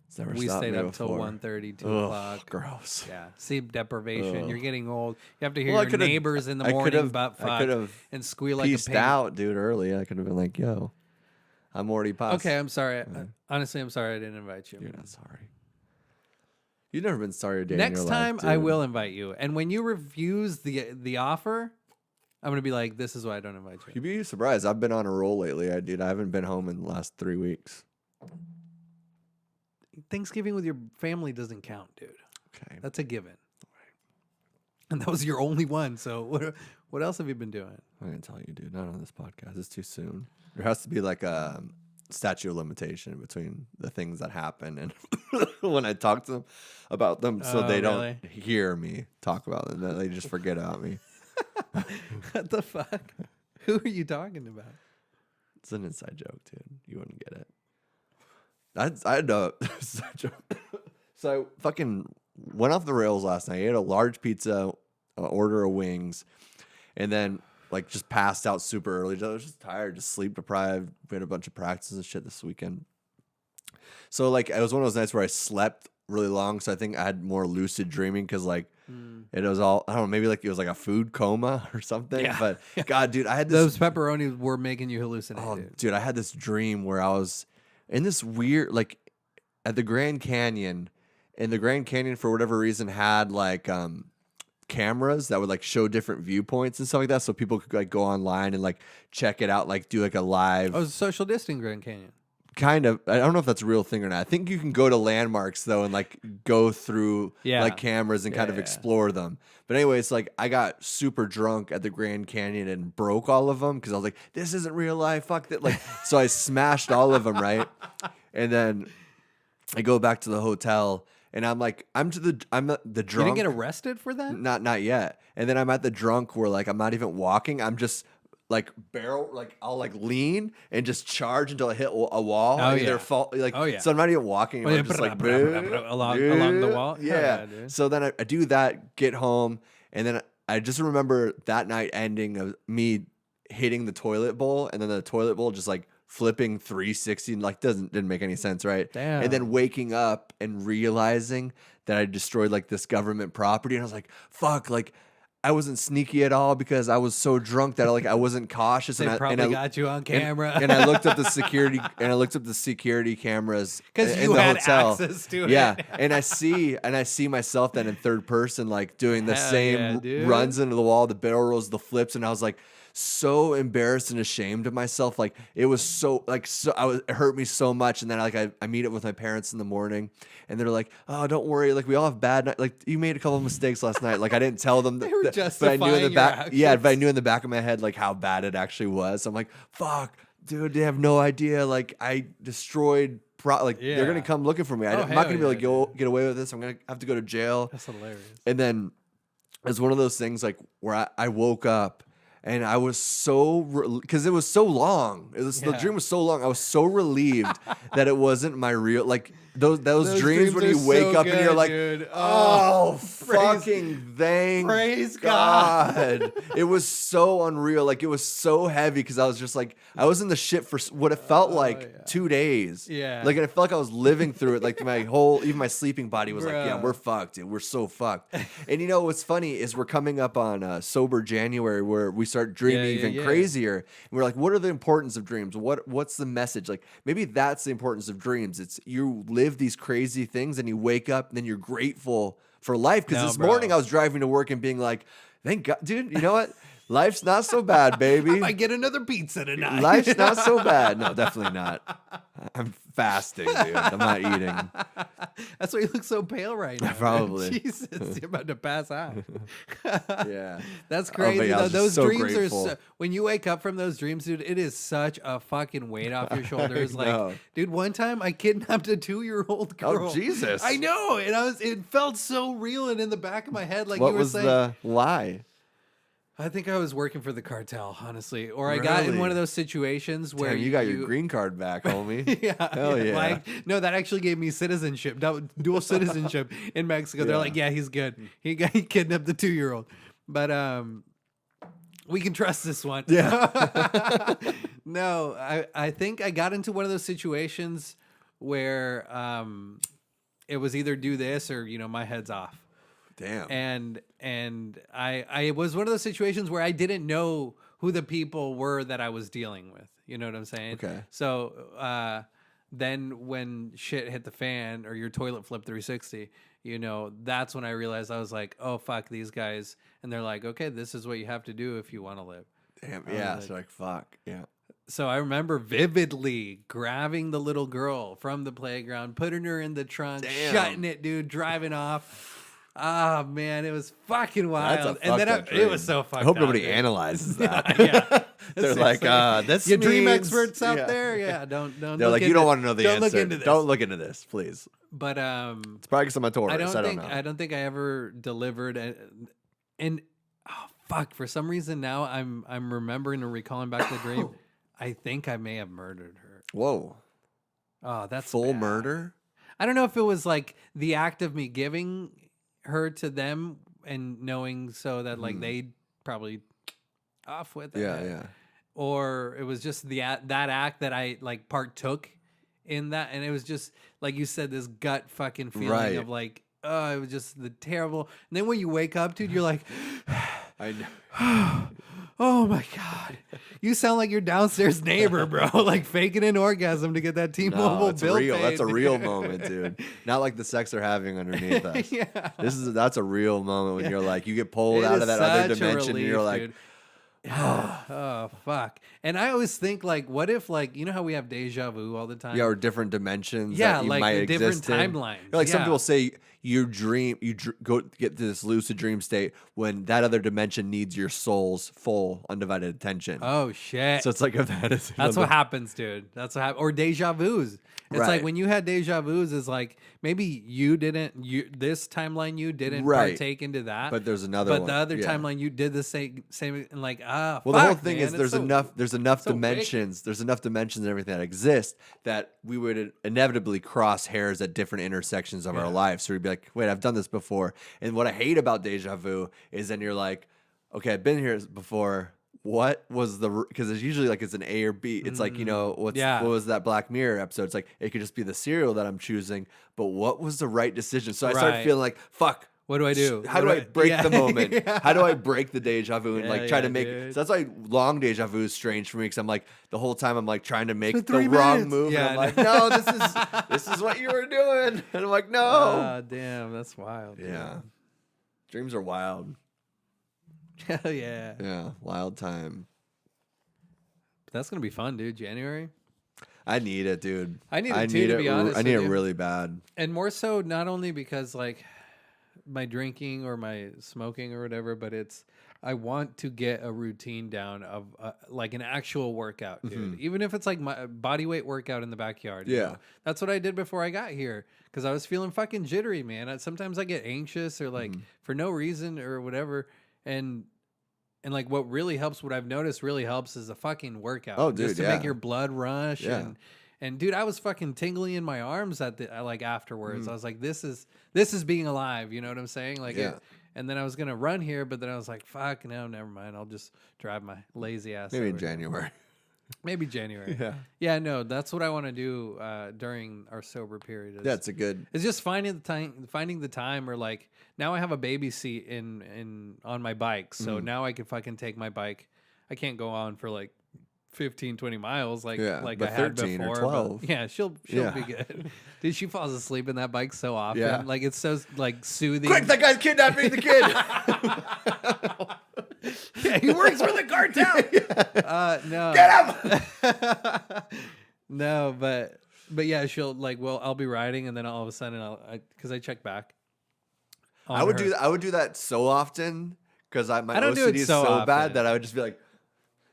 [SPEAKER 3] It's never
[SPEAKER 2] We
[SPEAKER 3] stopped
[SPEAKER 2] stayed
[SPEAKER 3] me
[SPEAKER 2] up till
[SPEAKER 3] before.
[SPEAKER 2] 1:30, 2
[SPEAKER 3] Ugh,
[SPEAKER 2] o'clock.
[SPEAKER 3] gross.
[SPEAKER 2] Yeah, sleep deprivation.
[SPEAKER 3] Ugh.
[SPEAKER 2] You're getting old. You have to hear
[SPEAKER 3] Well, I
[SPEAKER 2] your
[SPEAKER 3] could've-
[SPEAKER 2] neighbors in the
[SPEAKER 3] I
[SPEAKER 2] morning
[SPEAKER 3] could've-
[SPEAKER 2] butt
[SPEAKER 3] I
[SPEAKER 2] fuck
[SPEAKER 3] could've
[SPEAKER 2] and squeal like a
[SPEAKER 3] Peaced
[SPEAKER 2] pig.
[SPEAKER 3] out, dude, early. I could have been like, yo, I'm already past.
[SPEAKER 2] Okay, I'm sorry. Honestly, I'm sorry I didn't invite you.
[SPEAKER 3] You're not sorry. You've never been sorry a day in
[SPEAKER 2] Next
[SPEAKER 3] your
[SPEAKER 2] time,
[SPEAKER 3] life,
[SPEAKER 2] I
[SPEAKER 3] dude.
[SPEAKER 2] will invite you. And when you refuse the offer, I'm gonna be like, "This is why I don't invite you."
[SPEAKER 3] You'd be surprised. I've been on a roll lately, dude. I haven't been home in the last 3 weeks.
[SPEAKER 2] Thanksgiving with your family doesn't count, dude.
[SPEAKER 3] Okay.
[SPEAKER 2] That's a given. And that was your only one. So what else have you been doing?
[SPEAKER 3] I'm going to tell you, dude. Not on this podcast. It's too soon. There has to be like a statute of limitation between the things that happen and when I talk to them about them, so
[SPEAKER 2] Oh,
[SPEAKER 3] they
[SPEAKER 2] really?
[SPEAKER 3] don't hear me talk about them. They just forget about me.
[SPEAKER 2] What the fuck? Who are you talking about?
[SPEAKER 3] It's an inside joke, dude. You wouldn't get it. I had a inside joke. So I fucking went off the rails last night. I ate a large pizza, order of wings, and then like just passed out super early. I was just tired, just sleep deprived. We had a bunch of practices and shit this weekend. So like it was one of those nights where I slept really long. So I think I had more lucid dreaming because like it was all, I don't know, maybe like it was like a food coma or something.
[SPEAKER 2] Yeah.
[SPEAKER 3] But God, dude, I had this.
[SPEAKER 2] Those pepperonis were making you hallucinate.
[SPEAKER 3] Oh,
[SPEAKER 2] Dude.
[SPEAKER 3] dude, I had this dream where I was in this weird, like at the Grand Canyon, and the Grand Canyon for whatever reason had like cameras that would like show different viewpoints and stuff like that, so people could like go online and like check it out, like do like a live.
[SPEAKER 2] Oh, it was social distancing Grand Canyon.
[SPEAKER 3] Kind of. I don't know if that's a real thing or not. I think you can go to landmarks though and like go through like cameras and kind of explore them. But anyways, like I got super drunk at the Grand Canyon and broke all of them because I was like, this isn't real life. Fuck that. Like, so I smashed all of them, right? And then I go back to the hotel and I'm like, I'm the drunk.
[SPEAKER 2] You didn't get arrested for that?
[SPEAKER 3] Not yet. And then I'm at the drunk where like I'm not even walking. I'm just like barrel, like I'll like lean and just charge until I hit a wall.
[SPEAKER 2] Oh,
[SPEAKER 3] and
[SPEAKER 2] yeah.
[SPEAKER 3] Fall, like,
[SPEAKER 2] Oh, yeah.
[SPEAKER 3] So I'm not even walking. I'm just like
[SPEAKER 2] along the wall.
[SPEAKER 3] Yeah.
[SPEAKER 2] Hell yeah, dude.
[SPEAKER 3] So then I do that, get home, and then I just remember that night ending of me hitting the toilet bowl, and then the toilet bowl just like flipping 360, and like didn't make any sense, right?
[SPEAKER 2] Damn.
[SPEAKER 3] And then waking up and realizing that I destroyed like this government property, and I was like, fuck, like I wasn't sneaky at all because I was so drunk that I wasn't cautious.
[SPEAKER 2] They
[SPEAKER 3] and
[SPEAKER 2] probably
[SPEAKER 3] I
[SPEAKER 2] got you on camera.
[SPEAKER 3] And I looked up the security cameras
[SPEAKER 2] because
[SPEAKER 3] in
[SPEAKER 2] you
[SPEAKER 3] the
[SPEAKER 2] had
[SPEAKER 3] hotel.
[SPEAKER 2] access to it.
[SPEAKER 3] Yeah, and I see myself then in third person, like doing the
[SPEAKER 2] Hell
[SPEAKER 3] same
[SPEAKER 2] yeah, dude.
[SPEAKER 3] runs into the wall, the barrel rolls, the flips, and I was like so embarrassed and ashamed of myself. Like it was it hurt me so much. And then I meet up with my parents in the morning, and they're like, "Oh, don't worry. Like we all have bad night. Like you made a couple of mistakes last night. Like I didn't tell them
[SPEAKER 2] They were
[SPEAKER 3] but I
[SPEAKER 2] justifying
[SPEAKER 3] knew in the
[SPEAKER 2] your
[SPEAKER 3] back,
[SPEAKER 2] actions.
[SPEAKER 3] but I knew in the back of my head like how bad it actually was. So I'm like, fuck, dude, they have no idea. Like I destroyed. They're gonna come looking for me. I'm not gonna be able to get away with this. I'm gonna have to go to jail.
[SPEAKER 2] That's hilarious.
[SPEAKER 3] And then it's one of those things like where I woke up and I was so because it was so long. The dream was so long. I was so relieved that it wasn't my real like those dreams when you wake up and you're like, dude. Oh, fucking thank
[SPEAKER 2] praise
[SPEAKER 3] God. It was so unreal. Like it was so heavy because I was just like I was in the shit for what it felt like 2 days.
[SPEAKER 2] Yeah.
[SPEAKER 3] Like and I felt like I was living through it. Like even my sleeping body was like, yeah, we're fucked, dude. We're so fucked. And you know what's funny is we're coming up on sober January where we start dreaming even crazier. And we're like, what are the importance of dreams? What's the message? Like maybe that's the importance of dreams. It's you live these crazy things and you wake up and then you're grateful for life. Because this morning I was driving to work and being like, thank God, dude, you know what? Life's not so bad, baby.
[SPEAKER 2] I might get another pizza tonight.
[SPEAKER 3] Life's not so bad. No, definitely not. I'm fasting, dude. I'm not eating.
[SPEAKER 2] That's why you look so pale right now.
[SPEAKER 3] Probably.
[SPEAKER 2] Man. Jesus, you're about to pass out.
[SPEAKER 3] Yeah.
[SPEAKER 2] That's crazy.
[SPEAKER 3] I was
[SPEAKER 2] Those
[SPEAKER 3] just so
[SPEAKER 2] dreams
[SPEAKER 3] grateful.
[SPEAKER 2] are when you wake up from those dreams, dude, it is such a fucking weight off your shoulders.
[SPEAKER 3] I know.
[SPEAKER 2] Like, dude, one time I kidnapped a 2-year-old girl.
[SPEAKER 3] Oh, Jesus.
[SPEAKER 2] I know. And it felt so real and in the back of my head, like
[SPEAKER 3] What
[SPEAKER 2] you were
[SPEAKER 3] was
[SPEAKER 2] saying.
[SPEAKER 3] the lie?
[SPEAKER 2] I think I was working for the cartel, honestly. Or I got in
[SPEAKER 3] Really?
[SPEAKER 2] one of those situations where
[SPEAKER 3] Damn, you got your green card back, homie. Hell yeah.
[SPEAKER 2] Like, no, that actually gave me citizenship, dual citizenship in Mexico. They're like, yeah, he's good. He kidnapped the 2-year-old. But we can trust this one.
[SPEAKER 3] Yeah.
[SPEAKER 2] No, I think I got into one of those situations where it was either do this or, my head's off.
[SPEAKER 3] Damn.
[SPEAKER 2] And I was one of those situations where I didn't know who the people were that I was dealing with. You know what I'm saying?
[SPEAKER 3] Okay.
[SPEAKER 2] So then when shit hit the fan or your toilet flipped 360, that's when I realized I was like, oh, fuck these guys. And they're like, okay, this is what you have to do if you want to live.
[SPEAKER 3] Damn. Yeah. So like, fuck. Yeah.
[SPEAKER 2] So I remember vividly grabbing the little girl from the playground, putting her in the trunk, shutting it, dude, driving off. Ah, man, it was fucking wild.
[SPEAKER 3] And then
[SPEAKER 2] it was so fucked up.
[SPEAKER 3] I hope nobody
[SPEAKER 2] dude.
[SPEAKER 3] analyzes that.
[SPEAKER 2] Yeah.
[SPEAKER 3] They're like, this
[SPEAKER 2] your dream
[SPEAKER 3] means-
[SPEAKER 2] experts out
[SPEAKER 3] Yeah.
[SPEAKER 2] there. Yeah, don't.
[SPEAKER 3] They're
[SPEAKER 2] look
[SPEAKER 3] like, you
[SPEAKER 2] into-
[SPEAKER 3] don't want to know the
[SPEAKER 2] don't
[SPEAKER 3] answer.
[SPEAKER 2] Look into this.
[SPEAKER 3] Don't look into this, please.
[SPEAKER 2] But
[SPEAKER 3] It's probably because I'm a Taurus. I don't know.
[SPEAKER 2] I don't think I ever delivered. And oh fuck, for some reason now I'm remembering and recalling back the dream. I think I may have murdered her.
[SPEAKER 3] Whoa.
[SPEAKER 2] Oh, that's
[SPEAKER 3] Full
[SPEAKER 2] bad.
[SPEAKER 3] murder?
[SPEAKER 2] I don't know if it was like the act of me giving her to them and knowing so that like they'd probably off with it.
[SPEAKER 3] Yeah.
[SPEAKER 2] Or it was just that act that I like partook in that, and it was just like you said, this gut fucking feeling of like, oh, it was just the terrible. And then when you wake up, dude, you're like,
[SPEAKER 3] I know.
[SPEAKER 2] oh my god, you sound like your downstairs neighbor, bro, like faking an orgasm to get that T-Mobile
[SPEAKER 3] it's
[SPEAKER 2] bill
[SPEAKER 3] real.
[SPEAKER 2] paid.
[SPEAKER 3] That's a real moment, dude. Not like the sex they're having underneath us.
[SPEAKER 2] Yeah.
[SPEAKER 3] That's a real moment when you're like, you get pulled
[SPEAKER 2] It
[SPEAKER 3] out
[SPEAKER 2] is
[SPEAKER 3] of that other
[SPEAKER 2] such a
[SPEAKER 3] dimension, and you're
[SPEAKER 2] relief,
[SPEAKER 3] like,
[SPEAKER 2] dude. Oh fuck. And I always think like, what if like, you know how we have deja vu all the time?
[SPEAKER 3] yeah, or different dimensions.
[SPEAKER 2] Yeah,
[SPEAKER 3] that you
[SPEAKER 2] like
[SPEAKER 3] might
[SPEAKER 2] different
[SPEAKER 3] exist in.
[SPEAKER 2] timelines.
[SPEAKER 3] Like some
[SPEAKER 2] Yeah.
[SPEAKER 3] people say, you go get to this lucid dream state when that other dimension needs your soul's full undivided attention.
[SPEAKER 2] Oh shit.
[SPEAKER 3] So it's like if that is
[SPEAKER 2] That's what happens, dude. That's what happens. Or deja vus. It's like
[SPEAKER 3] Right.
[SPEAKER 2] when you had deja vus, is like maybe this timeline you didn't
[SPEAKER 3] Right.
[SPEAKER 2] partake into that,
[SPEAKER 3] But there's another
[SPEAKER 2] but
[SPEAKER 3] one.
[SPEAKER 2] the other
[SPEAKER 3] Yeah.
[SPEAKER 2] timeline you did the same, and like
[SPEAKER 3] Well,
[SPEAKER 2] fuck,
[SPEAKER 3] the whole thing
[SPEAKER 2] man,
[SPEAKER 3] is
[SPEAKER 2] it's
[SPEAKER 3] there's
[SPEAKER 2] so-
[SPEAKER 3] enough
[SPEAKER 2] so
[SPEAKER 3] dimensions. There's enough dimensions and everything that exist that we would inevitably cross hairs at different intersections of our lives. So we'd be like, wait, I've done this before. And what I hate about deja vu is then you're like, okay, I've been here before. What was because it's usually like it's an A or B. It's like, you know, what was that Black Mirror episode? It's like it could just be the cereal that I'm choosing, but what was the right decision? So I started
[SPEAKER 2] Right.
[SPEAKER 3] feeling like, fuck.
[SPEAKER 2] What do I do?
[SPEAKER 3] How do
[SPEAKER 2] What
[SPEAKER 3] I break the moment?
[SPEAKER 2] Yeah.
[SPEAKER 3] How do I break the deja vu and like try to make
[SPEAKER 2] dude.
[SPEAKER 3] So that's why long deja vu is strange for me because I'm like the whole time I'm like trying to make the
[SPEAKER 2] 3
[SPEAKER 3] wrong
[SPEAKER 2] minutes.
[SPEAKER 3] move
[SPEAKER 2] Yeah,
[SPEAKER 3] and I'm like, no, this is what you were doing. And I'm like, no.
[SPEAKER 2] Ah, damn, that's wild. dude.
[SPEAKER 3] Yeah. Dreams are wild.
[SPEAKER 2] Hell yeah.
[SPEAKER 3] Yeah. Wild time.
[SPEAKER 2] That's gonna be fun, dude. January.
[SPEAKER 3] I need it, dude.
[SPEAKER 2] I need it too, to be honest
[SPEAKER 3] I need
[SPEAKER 2] with
[SPEAKER 3] it
[SPEAKER 2] you.
[SPEAKER 3] really bad.
[SPEAKER 2] And more so, not only because like my drinking or my smoking or whatever, but it's I want to get a routine down of like an actual workout, dude. Even if it's like my body weight workout in the backyard. you
[SPEAKER 3] Yeah.
[SPEAKER 2] know? That's what I did before I got here because I was feeling fucking jittery, man. Sometimes I get anxious or like for no reason or whatever, and like what really helps, what I've noticed really helps is a fucking workout.
[SPEAKER 3] Oh,
[SPEAKER 2] just
[SPEAKER 3] dude,
[SPEAKER 2] to
[SPEAKER 3] yeah.
[SPEAKER 2] make your blood rush
[SPEAKER 3] Yeah.
[SPEAKER 2] and dude, I was fucking tingly in my arms at the like afterwards. I was like, this is being alive. You know what I'm saying? Like,
[SPEAKER 3] Yeah.
[SPEAKER 2] and then I was gonna run here, but then I was like, fuck, no, never mind. I'll just drive my lazy ass.
[SPEAKER 3] Maybe in
[SPEAKER 2] over here.
[SPEAKER 3] January.
[SPEAKER 2] Maybe January.
[SPEAKER 3] Yeah.
[SPEAKER 2] Yeah, no, that's what I want to do during our sober period.
[SPEAKER 3] That's a good.
[SPEAKER 2] It's just finding the time, or like now I have a baby seat in on my bike, so now I can fucking take my bike. I can't go on for like 15, 20 miles like
[SPEAKER 3] but
[SPEAKER 2] I had
[SPEAKER 3] 13 or
[SPEAKER 2] before.
[SPEAKER 3] 12.
[SPEAKER 2] But yeah, she'll
[SPEAKER 3] Yeah.
[SPEAKER 2] be good. Dude, she falls asleep in that bike so often.
[SPEAKER 3] Yeah.
[SPEAKER 2] Like it's so like soothing.
[SPEAKER 3] Quick, that guy's kidnapping the kid.
[SPEAKER 2] Yeah, he works for the cartel. No.
[SPEAKER 3] Get him.
[SPEAKER 2] No, but yeah, she'll like, well, I'll be riding, and then all of a sudden, because I check back.
[SPEAKER 3] I would do that so often because my
[SPEAKER 2] I don't do
[SPEAKER 3] OCD
[SPEAKER 2] it
[SPEAKER 3] is
[SPEAKER 2] so
[SPEAKER 3] so
[SPEAKER 2] often.
[SPEAKER 3] bad that I would just be like,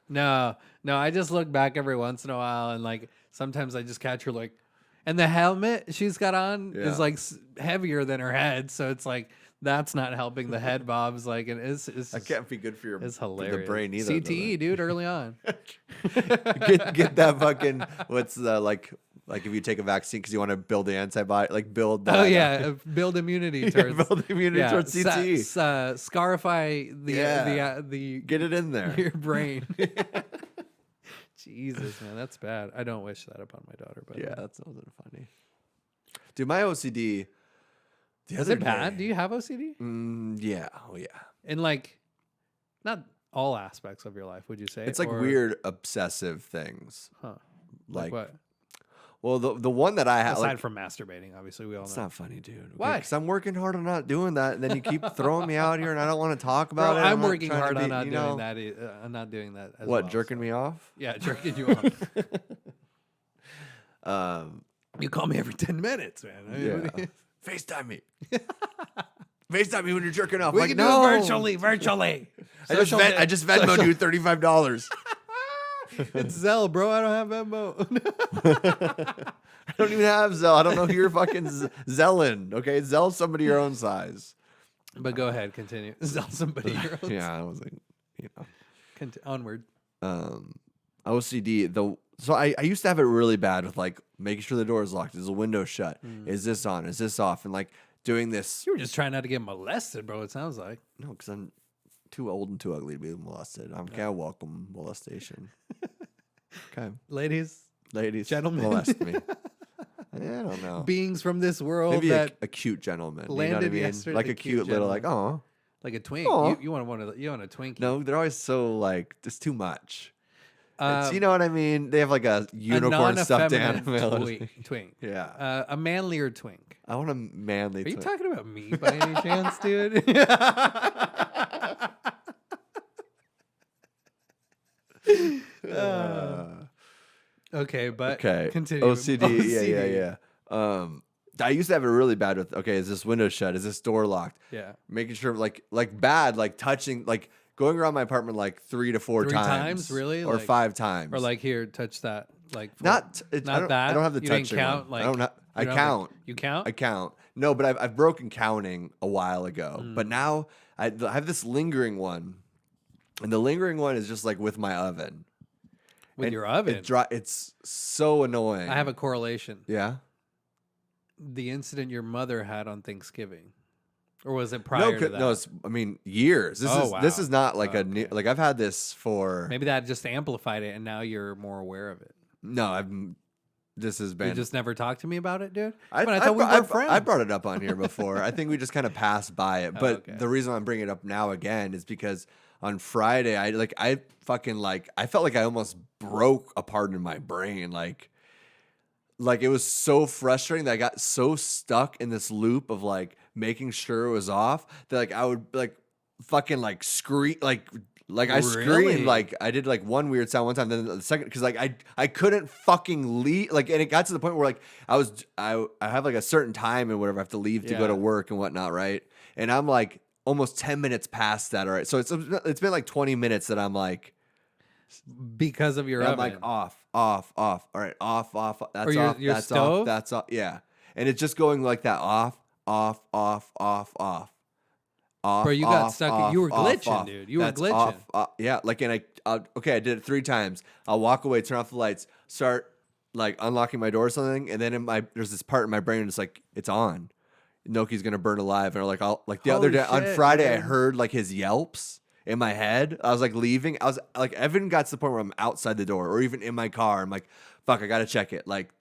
[SPEAKER 2] No, I just look back every once in a while, and like sometimes I just catch her like, and the helmet she's got on
[SPEAKER 3] Yeah.
[SPEAKER 2] is like heavier than her head, so it's like that's not helping the head bobs. Like, and it's
[SPEAKER 3] that can't be good for
[SPEAKER 2] it's
[SPEAKER 3] for
[SPEAKER 2] hilarious.
[SPEAKER 3] the brain either.
[SPEAKER 2] CTE, dude, early on.
[SPEAKER 3] get that fucking what's the like if you take a vaccine because you want to build the antibody, like build that.
[SPEAKER 2] Oh yeah, build immunity towards
[SPEAKER 3] build immunity towards CTE.
[SPEAKER 2] Scarify the
[SPEAKER 3] Get it in there.
[SPEAKER 2] your brain. Jesus, man, that's bad. I don't wish that upon my daughter. But
[SPEAKER 3] Yeah, that wasn't funny. Dude, my OCD.
[SPEAKER 2] is it bad? Do you have OCD?
[SPEAKER 3] Yeah. Oh yeah.
[SPEAKER 2] In like, not all aspects of your life, would you say?
[SPEAKER 3] It's like
[SPEAKER 2] Or-
[SPEAKER 3] weird obsessive things.
[SPEAKER 2] Huh.
[SPEAKER 3] Like
[SPEAKER 2] what?
[SPEAKER 3] Well, the one that I have,
[SPEAKER 2] Aside
[SPEAKER 3] like,
[SPEAKER 2] from masturbating, obviously we all
[SPEAKER 3] it's
[SPEAKER 2] know.
[SPEAKER 3] not funny, dude.
[SPEAKER 2] Why?
[SPEAKER 3] Because I'm working hard on not doing that, and then you keep throwing me out here, and I don't want to talk
[SPEAKER 2] Bro,
[SPEAKER 3] about it.
[SPEAKER 2] I'm
[SPEAKER 3] not
[SPEAKER 2] working
[SPEAKER 3] trying to
[SPEAKER 2] hard
[SPEAKER 3] be,
[SPEAKER 2] on not
[SPEAKER 3] you
[SPEAKER 2] doing
[SPEAKER 3] know,
[SPEAKER 2] that. I'm not doing that. As
[SPEAKER 3] What,
[SPEAKER 2] well,
[SPEAKER 3] jerking
[SPEAKER 2] so.
[SPEAKER 3] me off?
[SPEAKER 2] Yeah, jerking you off.
[SPEAKER 3] Um,
[SPEAKER 2] You call me every 10 minutes, man. I mean,
[SPEAKER 3] yeah. FaceTime me. FaceTime me when you're jerking off.
[SPEAKER 2] We
[SPEAKER 3] like,
[SPEAKER 2] can
[SPEAKER 3] no.
[SPEAKER 2] do it virtually.
[SPEAKER 3] I just Venmoed you $35.
[SPEAKER 2] It's Zelle, bro. I don't have Venmo.
[SPEAKER 3] I don't even have Zelle. I don't know who you're fucking Zellin. Okay, Zell somebody your own size.
[SPEAKER 2] But go ahead, continue. Zelle somebody your own.
[SPEAKER 3] Yeah, I was like, you know.
[SPEAKER 2] Onward.
[SPEAKER 3] OCD. So I used to have it really bad with like making sure the door is locked. Is the window shut? Is this on? Is this off? And like doing this.
[SPEAKER 2] You were just trying not to get molested, bro. It sounds like.
[SPEAKER 3] No, because I'm too old and too ugly to be molested. I can't welcome molestation. Okay,
[SPEAKER 2] Ladies, gentlemen.
[SPEAKER 3] molest me. I don't know.
[SPEAKER 2] Beings from this world
[SPEAKER 3] Maybe
[SPEAKER 2] that
[SPEAKER 3] a cute gentleman. You know
[SPEAKER 2] landed
[SPEAKER 3] what I mean?
[SPEAKER 2] yesterday.
[SPEAKER 3] Like a cute little, like,
[SPEAKER 2] gentleman.
[SPEAKER 3] oh.
[SPEAKER 2] Like a twink.
[SPEAKER 3] Aw.
[SPEAKER 2] You want a Twinkie.
[SPEAKER 3] No, they're always so like, it's too much.
[SPEAKER 2] Um,
[SPEAKER 3] You know what I mean? They have like a unicorn stuffed animal.
[SPEAKER 2] Twink.
[SPEAKER 3] Yeah.
[SPEAKER 2] A manlier twink.
[SPEAKER 3] I want a manly
[SPEAKER 2] Are you
[SPEAKER 3] twink.
[SPEAKER 2] talking about me by any chance, dude? Okay, but continue.
[SPEAKER 3] OCD. Yeah. I used to have it really bad with, okay, is this window shut? Is this door locked?
[SPEAKER 2] Yeah.
[SPEAKER 3] Making sure like bad, like touching, like going around my apartment like 3 to 4
[SPEAKER 2] 3
[SPEAKER 3] times.
[SPEAKER 2] times, really?
[SPEAKER 3] Or
[SPEAKER 2] Like-
[SPEAKER 3] 5 times.
[SPEAKER 2] Or like here, touch that. Like
[SPEAKER 3] not
[SPEAKER 2] not
[SPEAKER 3] that. I don't have the
[SPEAKER 2] you didn't
[SPEAKER 3] touching
[SPEAKER 2] count.
[SPEAKER 3] one.
[SPEAKER 2] Like
[SPEAKER 3] I don't have, I
[SPEAKER 2] you don't have the-
[SPEAKER 3] count.
[SPEAKER 2] You count?
[SPEAKER 3] I count. No, but I've broken counting a while ago. But now I have this lingering one. And the lingering one is just like with my oven.
[SPEAKER 2] With
[SPEAKER 3] And
[SPEAKER 2] your oven.
[SPEAKER 3] It's so annoying.
[SPEAKER 2] I have a correlation.
[SPEAKER 3] Yeah.
[SPEAKER 2] The incident your mother had on Thanksgiving, or was it prior to that?
[SPEAKER 3] No, it's, I mean, years. This
[SPEAKER 2] Oh,
[SPEAKER 3] is not like
[SPEAKER 2] wow.
[SPEAKER 3] a new, like I've had this for
[SPEAKER 2] Maybe that just amplified it, and now you're more aware of it.
[SPEAKER 3] no, this has been
[SPEAKER 2] You just never talked to me about it, dude.
[SPEAKER 3] I
[SPEAKER 2] thought we were friends.
[SPEAKER 3] I brought it up on here before. I think we just kind of passed by it. But
[SPEAKER 2] okay.
[SPEAKER 3] the reason I'm bringing it up now again is because on Friday, I felt like I almost broke a part in my brain. Like it was so frustrating that I got so stuck in this loop of like making sure it was off that like I would like fucking like scream like I
[SPEAKER 2] Really?
[SPEAKER 3] screamed, like I did like one weird sound one time, then the second because like I couldn't fucking leave, like, and it got to the point where like I have like a certain time and whatever I have to leave to go to
[SPEAKER 2] Yeah.
[SPEAKER 3] work and whatnot, right? And I'm like almost 10 minutes past that, all right. So it's been like 20 minutes that I'm like
[SPEAKER 2] because of your
[SPEAKER 3] I'm
[SPEAKER 2] oven.
[SPEAKER 3] like off. All right, off. That's
[SPEAKER 2] Or your-
[SPEAKER 3] off.
[SPEAKER 2] your
[SPEAKER 3] That's
[SPEAKER 2] stove?
[SPEAKER 3] off. That's off. Yeah, and it's just going like that. Off.
[SPEAKER 2] Bro, you got stuck. You were glitching,
[SPEAKER 3] off.
[SPEAKER 2] dude. You were
[SPEAKER 3] That's
[SPEAKER 2] glitching.
[SPEAKER 3] Yeah, like, and I did it 3 times. I'll walk away, turn off the lights, start like unlocking my door or something, and then there's this part in my brain that's like it's on. Noki's gonna burn alive, and the other
[SPEAKER 2] Holy
[SPEAKER 3] day on
[SPEAKER 2] shit,
[SPEAKER 3] Friday, I
[SPEAKER 2] man.
[SPEAKER 3] heard like his yelps in my head. I was like leaving. I was like, I even got to the point where I'm outside the door, or even in my car. I'm like, fuck, I gotta check it. Like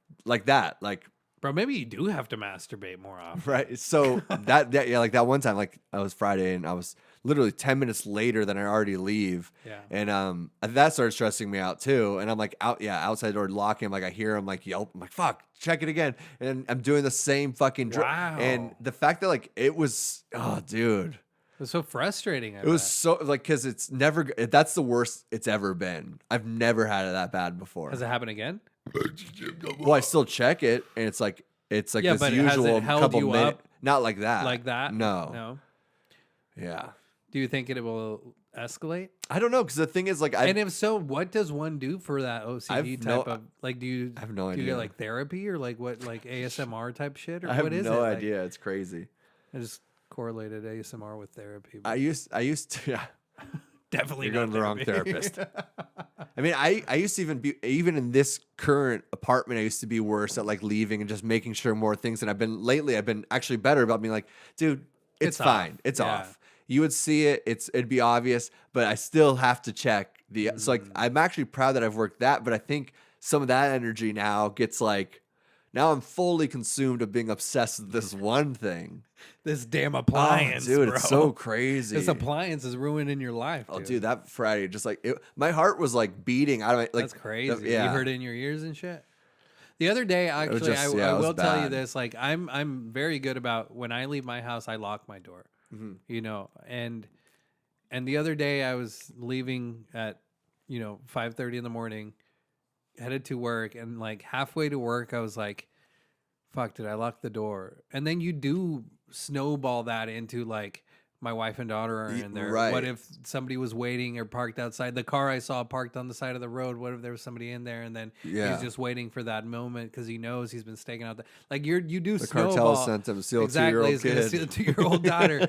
[SPEAKER 3] that. Like
[SPEAKER 2] Bro, maybe you do have to masturbate more often.
[SPEAKER 3] right. So that yeah, like that one time, like I was Friday, and I was literally 10 minutes later than I already leave.
[SPEAKER 2] Yeah.
[SPEAKER 3] And that started stressing me out too. And I'm like outside the door locking. I'm like, I hear him like yelp. I'm like, fuck, check it again. And I'm doing the same fucking
[SPEAKER 2] Wow.
[SPEAKER 3] And the fact that like it was, oh dude,
[SPEAKER 2] It was so frustrating.
[SPEAKER 3] it was so like, cause it's never, that's the worst it's ever been. I've never had it that bad before.
[SPEAKER 2] Has it happened again?
[SPEAKER 3] Well, I still check it, and it's like
[SPEAKER 2] Yeah,
[SPEAKER 3] this
[SPEAKER 2] but has it
[SPEAKER 3] usual
[SPEAKER 2] held
[SPEAKER 3] couple
[SPEAKER 2] you
[SPEAKER 3] minutes.
[SPEAKER 2] up?
[SPEAKER 3] Not like that.
[SPEAKER 2] Like that?
[SPEAKER 3] No.
[SPEAKER 2] No.
[SPEAKER 3] Yeah.
[SPEAKER 2] Do you think it will escalate?
[SPEAKER 3] I don't know, because the thing is, like,
[SPEAKER 2] And if so, what does one do for that OCD
[SPEAKER 3] I've no-
[SPEAKER 2] type of like? Do you
[SPEAKER 3] I have no
[SPEAKER 2] do you
[SPEAKER 3] idea.
[SPEAKER 2] get like therapy or like what like ASMR type shit or
[SPEAKER 3] I have
[SPEAKER 2] what is
[SPEAKER 3] no
[SPEAKER 2] it? Like,
[SPEAKER 3] idea. It's crazy.
[SPEAKER 2] I just correlated ASMR with therapy. but
[SPEAKER 3] I used to. Yeah.
[SPEAKER 2] definitely
[SPEAKER 3] You're
[SPEAKER 2] not
[SPEAKER 3] going to the wrong
[SPEAKER 2] therapy.
[SPEAKER 3] therapist. I mean, I used to even in this current apartment, I used to be worse at like leaving and just making sure more things. And I've been actually better about being like, dude, it's fine.
[SPEAKER 2] off.
[SPEAKER 3] It's
[SPEAKER 2] Yeah.
[SPEAKER 3] off. You would see it. It'd be obvious, but I still have to check the. So like, I'm actually proud that I've worked that, but I think some of that energy now gets like, now I'm fully consumed of being obsessed with this one thing.
[SPEAKER 2] This damn appliance,
[SPEAKER 3] dude,
[SPEAKER 2] bro.
[SPEAKER 3] it's so crazy.
[SPEAKER 2] This appliance is ruining your life.
[SPEAKER 3] Oh,
[SPEAKER 2] dude.
[SPEAKER 3] dude, that Friday, just like my heart was like beating out of my. Like,
[SPEAKER 2] That's crazy.
[SPEAKER 3] yeah.
[SPEAKER 2] You heard it in your ears and shit. The other day, actually,
[SPEAKER 3] just-
[SPEAKER 2] I
[SPEAKER 3] yeah, it was
[SPEAKER 2] will tell you
[SPEAKER 3] bad.
[SPEAKER 2] this. Like, I'm very good about when I leave my house, I lock my door.
[SPEAKER 3] Mhm.
[SPEAKER 2] You know, and the other day I was leaving at 5:30 in the morning, headed to work, and like halfway to work, I was like, "Fuck, did I lock the door?" And then you do snowball that into like, my wife and daughter are in there.
[SPEAKER 3] right.
[SPEAKER 2] What if somebody was waiting or parked outside? The car I saw parked on the side of the road. What if there was somebody in there and then
[SPEAKER 3] Yeah.
[SPEAKER 2] he's just waiting for that moment because he knows he's been staking out. Like you do
[SPEAKER 3] The
[SPEAKER 2] snowball.
[SPEAKER 3] cartel sent him to steal a
[SPEAKER 2] Exactly,
[SPEAKER 3] 2-year-old
[SPEAKER 2] he's gonna
[SPEAKER 3] kid.
[SPEAKER 2] steal a 2-year-old daughter.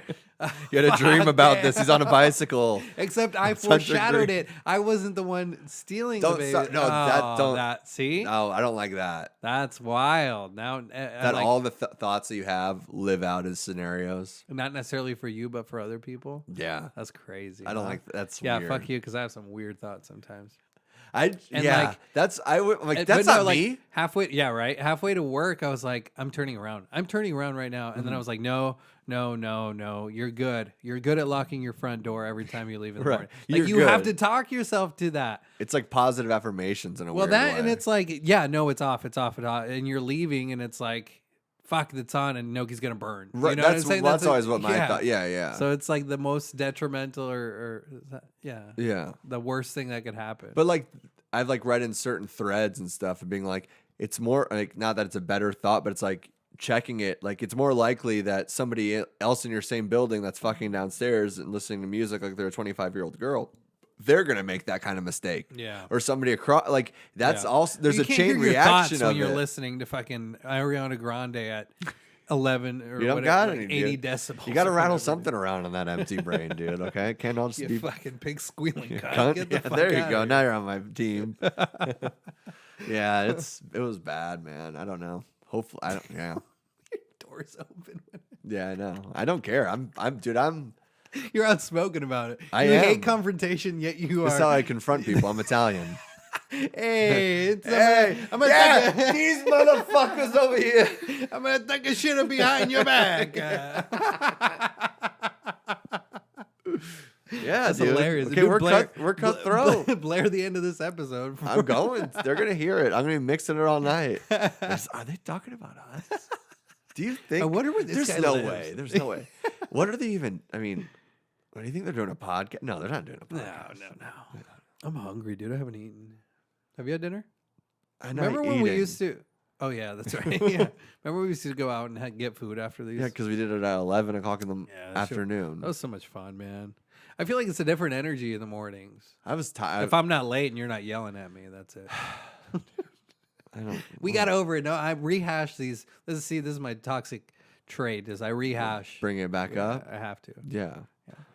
[SPEAKER 3] You had a dream
[SPEAKER 2] Fuck,
[SPEAKER 3] about
[SPEAKER 2] man.
[SPEAKER 3] this. He's on a bicycle.
[SPEAKER 2] Except I
[SPEAKER 3] Such a
[SPEAKER 2] foreshadowed
[SPEAKER 3] great-
[SPEAKER 2] it. I wasn't the one stealing
[SPEAKER 3] Don't
[SPEAKER 2] the baby.
[SPEAKER 3] start- no, that don't-
[SPEAKER 2] That see,
[SPEAKER 3] No, I don't like that.
[SPEAKER 2] that's wild. Now
[SPEAKER 3] That
[SPEAKER 2] like,
[SPEAKER 3] all the thoughts that you have live out as scenarios.
[SPEAKER 2] not necessarily for you, but but for other people.
[SPEAKER 3] Yeah.
[SPEAKER 2] That's crazy.
[SPEAKER 3] I don't
[SPEAKER 2] huh?
[SPEAKER 3] like that's
[SPEAKER 2] Yeah,
[SPEAKER 3] weird.
[SPEAKER 2] fuck you, because I have some weird thoughts sometimes.
[SPEAKER 3] And
[SPEAKER 2] like-
[SPEAKER 3] that's I would like
[SPEAKER 2] And-
[SPEAKER 3] that's
[SPEAKER 2] but no,
[SPEAKER 3] not
[SPEAKER 2] like,
[SPEAKER 3] me.
[SPEAKER 2] Halfway to work, I was like, I'm turning around right now. And then I was like, no, you're good. You're good at locking your front door every time you leave in the
[SPEAKER 3] Right.
[SPEAKER 2] morning. Like,
[SPEAKER 3] You're
[SPEAKER 2] you have to
[SPEAKER 3] good.
[SPEAKER 2] talk yourself to that.
[SPEAKER 3] It's like positive affirmations in a
[SPEAKER 2] Well,
[SPEAKER 3] weird
[SPEAKER 2] that
[SPEAKER 3] way.
[SPEAKER 2] and it's like, yeah, no, it's off, and you're leaving, and it's like, fuck, it's on, and Noki's gonna burn.
[SPEAKER 3] Right,
[SPEAKER 2] You know what I'm
[SPEAKER 3] that's
[SPEAKER 2] saying?
[SPEAKER 3] that's always what my thought. Yeah.
[SPEAKER 2] So it's like the most detrimental, or is that,
[SPEAKER 3] Yeah.
[SPEAKER 2] the worst thing that could happen.
[SPEAKER 3] But like I've like read in certain threads and stuff and being like, it's more like not that it's a better thought, but it's like checking it. Like it's more likely that somebody else in your same building that's fucking downstairs and listening to music like they're a 25-year-old girl, they're gonna make that kind of mistake.
[SPEAKER 2] Yeah.
[SPEAKER 3] Or somebody across like that's
[SPEAKER 2] Yeah.
[SPEAKER 3] also there's
[SPEAKER 2] You
[SPEAKER 3] a
[SPEAKER 2] can't
[SPEAKER 3] chain
[SPEAKER 2] hear your
[SPEAKER 3] reaction
[SPEAKER 2] thoughts
[SPEAKER 3] of
[SPEAKER 2] when you're
[SPEAKER 3] it.
[SPEAKER 2] listening to fucking Ariana Grande at 11 or
[SPEAKER 3] You don't
[SPEAKER 2] whatever,
[SPEAKER 3] got
[SPEAKER 2] like
[SPEAKER 3] any,
[SPEAKER 2] 80
[SPEAKER 3] dude.
[SPEAKER 2] decibels.
[SPEAKER 3] You got to
[SPEAKER 2] or
[SPEAKER 3] rattle
[SPEAKER 2] whatever.
[SPEAKER 3] something around in that empty brain, dude. Okay, it can't all just
[SPEAKER 2] You
[SPEAKER 3] be.
[SPEAKER 2] fucking pig squealing cunt.
[SPEAKER 3] Cunt.
[SPEAKER 2] Get the
[SPEAKER 3] Yeah,
[SPEAKER 2] fuck
[SPEAKER 3] there you
[SPEAKER 2] outta
[SPEAKER 3] go.
[SPEAKER 2] here.
[SPEAKER 3] Now you're on my team. Yeah, it was bad, man. I don't know. Hopefully, I don't. Yeah,
[SPEAKER 2] Doors open.
[SPEAKER 3] yeah, I know. I don't care. I'm.
[SPEAKER 2] You're outspoken about it.
[SPEAKER 3] I
[SPEAKER 2] you
[SPEAKER 3] am.
[SPEAKER 2] hate confrontation, yet you
[SPEAKER 3] That's
[SPEAKER 2] are.
[SPEAKER 3] how I confront people. I'm Italian.
[SPEAKER 2] Hey, it's
[SPEAKER 3] Hey,
[SPEAKER 2] I'm gonna
[SPEAKER 3] yeah,
[SPEAKER 2] take
[SPEAKER 3] these motherfuckers over here.
[SPEAKER 2] I'm gonna take a shit behind your back.
[SPEAKER 3] Yeah,
[SPEAKER 2] That's
[SPEAKER 3] dude.
[SPEAKER 2] hilarious.
[SPEAKER 3] Okay,
[SPEAKER 2] Dude,
[SPEAKER 3] we're cutthroat.
[SPEAKER 2] Blair the end of this episode.
[SPEAKER 3] I'm going. They're gonna hear it. I'm gonna be mixing it all night. Are they talking about us? Do you think?
[SPEAKER 2] I wonder where this
[SPEAKER 3] There's
[SPEAKER 2] guy
[SPEAKER 3] no
[SPEAKER 2] lives.
[SPEAKER 3] way. There's no way. What are they even? I mean, what do you think they're doing a podcast? No, they're not doing a
[SPEAKER 2] No,
[SPEAKER 3] podcast.
[SPEAKER 2] no. I'm hungry, dude. I haven't eaten. Have you had dinner?
[SPEAKER 3] I know.
[SPEAKER 2] Remember when we used to? Oh yeah, that's right. Yeah. Remember we used to go out and get food after these?
[SPEAKER 3] Yeah, because we did it at 11 o'clock in the
[SPEAKER 2] Yeah, that shit-
[SPEAKER 3] afternoon.
[SPEAKER 2] That was so much fun, man. I feel like it's a different energy in the mornings.
[SPEAKER 3] I was tired.
[SPEAKER 2] If I'm not late and you're not yelling at me, that's it.
[SPEAKER 3] I don't.
[SPEAKER 2] We got over it. No, I rehashed these. This is my toxic trait. Is I rehash.
[SPEAKER 3] Bring it back up.
[SPEAKER 2] I have to.
[SPEAKER 3] Yeah.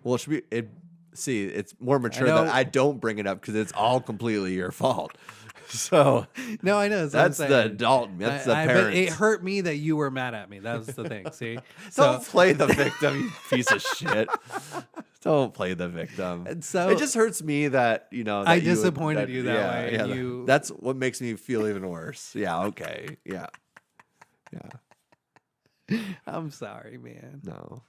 [SPEAKER 3] Well, it should be. It's more mature
[SPEAKER 2] know.
[SPEAKER 3] that I don't bring it up because it's all completely your fault. So
[SPEAKER 2] No, I know.
[SPEAKER 3] that's the adult. That's the
[SPEAKER 2] But
[SPEAKER 3] parents.
[SPEAKER 2] it hurt me that you were mad at me. That was the thing. See,
[SPEAKER 3] Don't play the victim, you piece of shit. Don't play the victim.
[SPEAKER 2] And so-
[SPEAKER 3] it just hurts me that that
[SPEAKER 2] I
[SPEAKER 3] you would-
[SPEAKER 2] disappointed you that
[SPEAKER 3] yeah,
[SPEAKER 2] way,
[SPEAKER 3] Yeah,
[SPEAKER 2] and you-
[SPEAKER 3] that's what makes me feel even worse. Yeah. Okay. Yeah. Yeah.
[SPEAKER 2] I'm sorry, man.
[SPEAKER 3] No.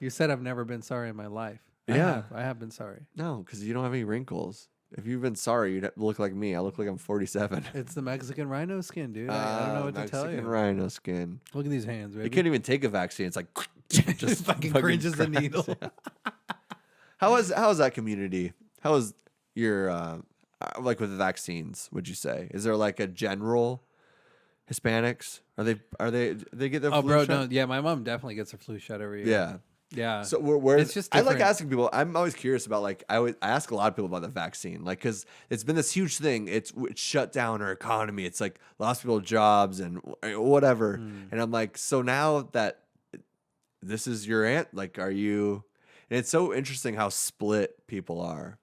[SPEAKER 2] You said I've never been sorry in my life.
[SPEAKER 3] Yeah.
[SPEAKER 2] I have been sorry.
[SPEAKER 3] No, because you don't have any wrinkles. If you've been sorry, you'd look like me. I look like I'm 47.
[SPEAKER 2] It's the Mexican rhino skin, dude. I don't know what to tell
[SPEAKER 3] Mexican
[SPEAKER 2] you.
[SPEAKER 3] rhino skin.
[SPEAKER 2] Look at these hands, baby.
[SPEAKER 3] You can't even take a vaccine. It's like
[SPEAKER 2] just fucking cringes the needle.
[SPEAKER 3] How is that community? How is your like with the vaccines? Would you say is there like a general Hispanics? Are they get their
[SPEAKER 2] Oh,
[SPEAKER 3] flu
[SPEAKER 2] bro,
[SPEAKER 3] shot?
[SPEAKER 2] no, yeah, my mom definitely gets her flu shot every year. Yeah.
[SPEAKER 3] So where
[SPEAKER 2] It's just
[SPEAKER 3] I like
[SPEAKER 2] different.
[SPEAKER 3] asking people. I'm always curious about like I ask a lot of people about the vaccine, like because it's been this huge thing. It's shut down our economy. It's like lost people jobs and whatever. And I'm like, so now that this is your aunt, like, are you? And it's so interesting how split people are.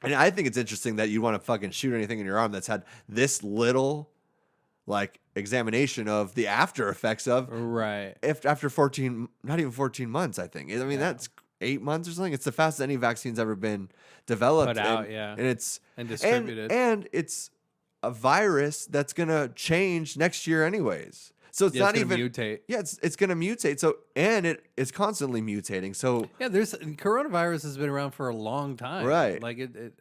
[SPEAKER 3] And I think it's interesting that you want to fucking shoot anything in your arm that's had this little like examination of the after effects of
[SPEAKER 2] Right.
[SPEAKER 3] if after 14, not even 14 months, I think. I mean, that's 8 months or something. It's the fastest any vaccine's ever been developed.
[SPEAKER 2] Put out,
[SPEAKER 3] and,
[SPEAKER 2] yeah.
[SPEAKER 3] And it's
[SPEAKER 2] And distributed.
[SPEAKER 3] And it's a virus that's gonna change next year anyways. So it's
[SPEAKER 2] Yeah,
[SPEAKER 3] not
[SPEAKER 2] it's gonna
[SPEAKER 3] even
[SPEAKER 2] mutate.
[SPEAKER 3] Yeah, it's gonna mutate. So and it's constantly mutating. So
[SPEAKER 2] Yeah, coronavirus has been around for a long time.
[SPEAKER 3] Right.
[SPEAKER 2] Like it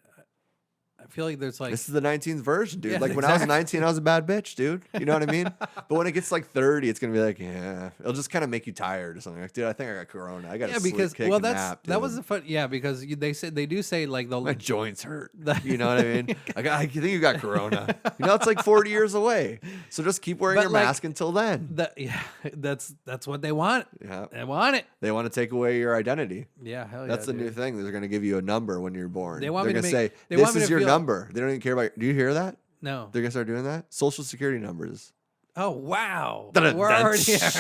[SPEAKER 2] I feel like there's like
[SPEAKER 3] this is the 19th version, dude.
[SPEAKER 2] Yeah,
[SPEAKER 3] Like when I was
[SPEAKER 2] exactly.
[SPEAKER 3] 19, I was a bad bitch, dude. You know what I mean? But when it gets like 30, it's gonna be like, yeah, it'll just kind of make you tired or something. Like, dude, I think I got corona. I got
[SPEAKER 2] yeah, because
[SPEAKER 3] kick
[SPEAKER 2] well,
[SPEAKER 3] and
[SPEAKER 2] that's
[SPEAKER 3] nap,
[SPEAKER 2] that was
[SPEAKER 3] dude.
[SPEAKER 2] the fun. Yeah, because they do say like the
[SPEAKER 3] My joints hurt. You know what I mean? I think you got corona. You know, it's like 40 years away. So just keep wearing
[SPEAKER 2] But,
[SPEAKER 3] your
[SPEAKER 2] like,
[SPEAKER 3] mask until then.
[SPEAKER 2] yeah, that's what they want.
[SPEAKER 3] Yeah.
[SPEAKER 2] They want it.
[SPEAKER 3] They want to take away your identity.
[SPEAKER 2] Yeah, hell
[SPEAKER 3] That's
[SPEAKER 2] yeah.
[SPEAKER 3] the new
[SPEAKER 2] dude.
[SPEAKER 3] thing. They're going to give you a number when you're born.
[SPEAKER 2] They want
[SPEAKER 3] They're
[SPEAKER 2] me to
[SPEAKER 3] going to
[SPEAKER 2] make-
[SPEAKER 3] say,
[SPEAKER 2] they
[SPEAKER 3] this
[SPEAKER 2] want me
[SPEAKER 3] is
[SPEAKER 2] to
[SPEAKER 3] your
[SPEAKER 2] feel-
[SPEAKER 3] number. They don't even care about. Do you hear that?
[SPEAKER 2] No.
[SPEAKER 3] They're going to start doing that? Social security numbers.
[SPEAKER 2] Oh wow. We're already here.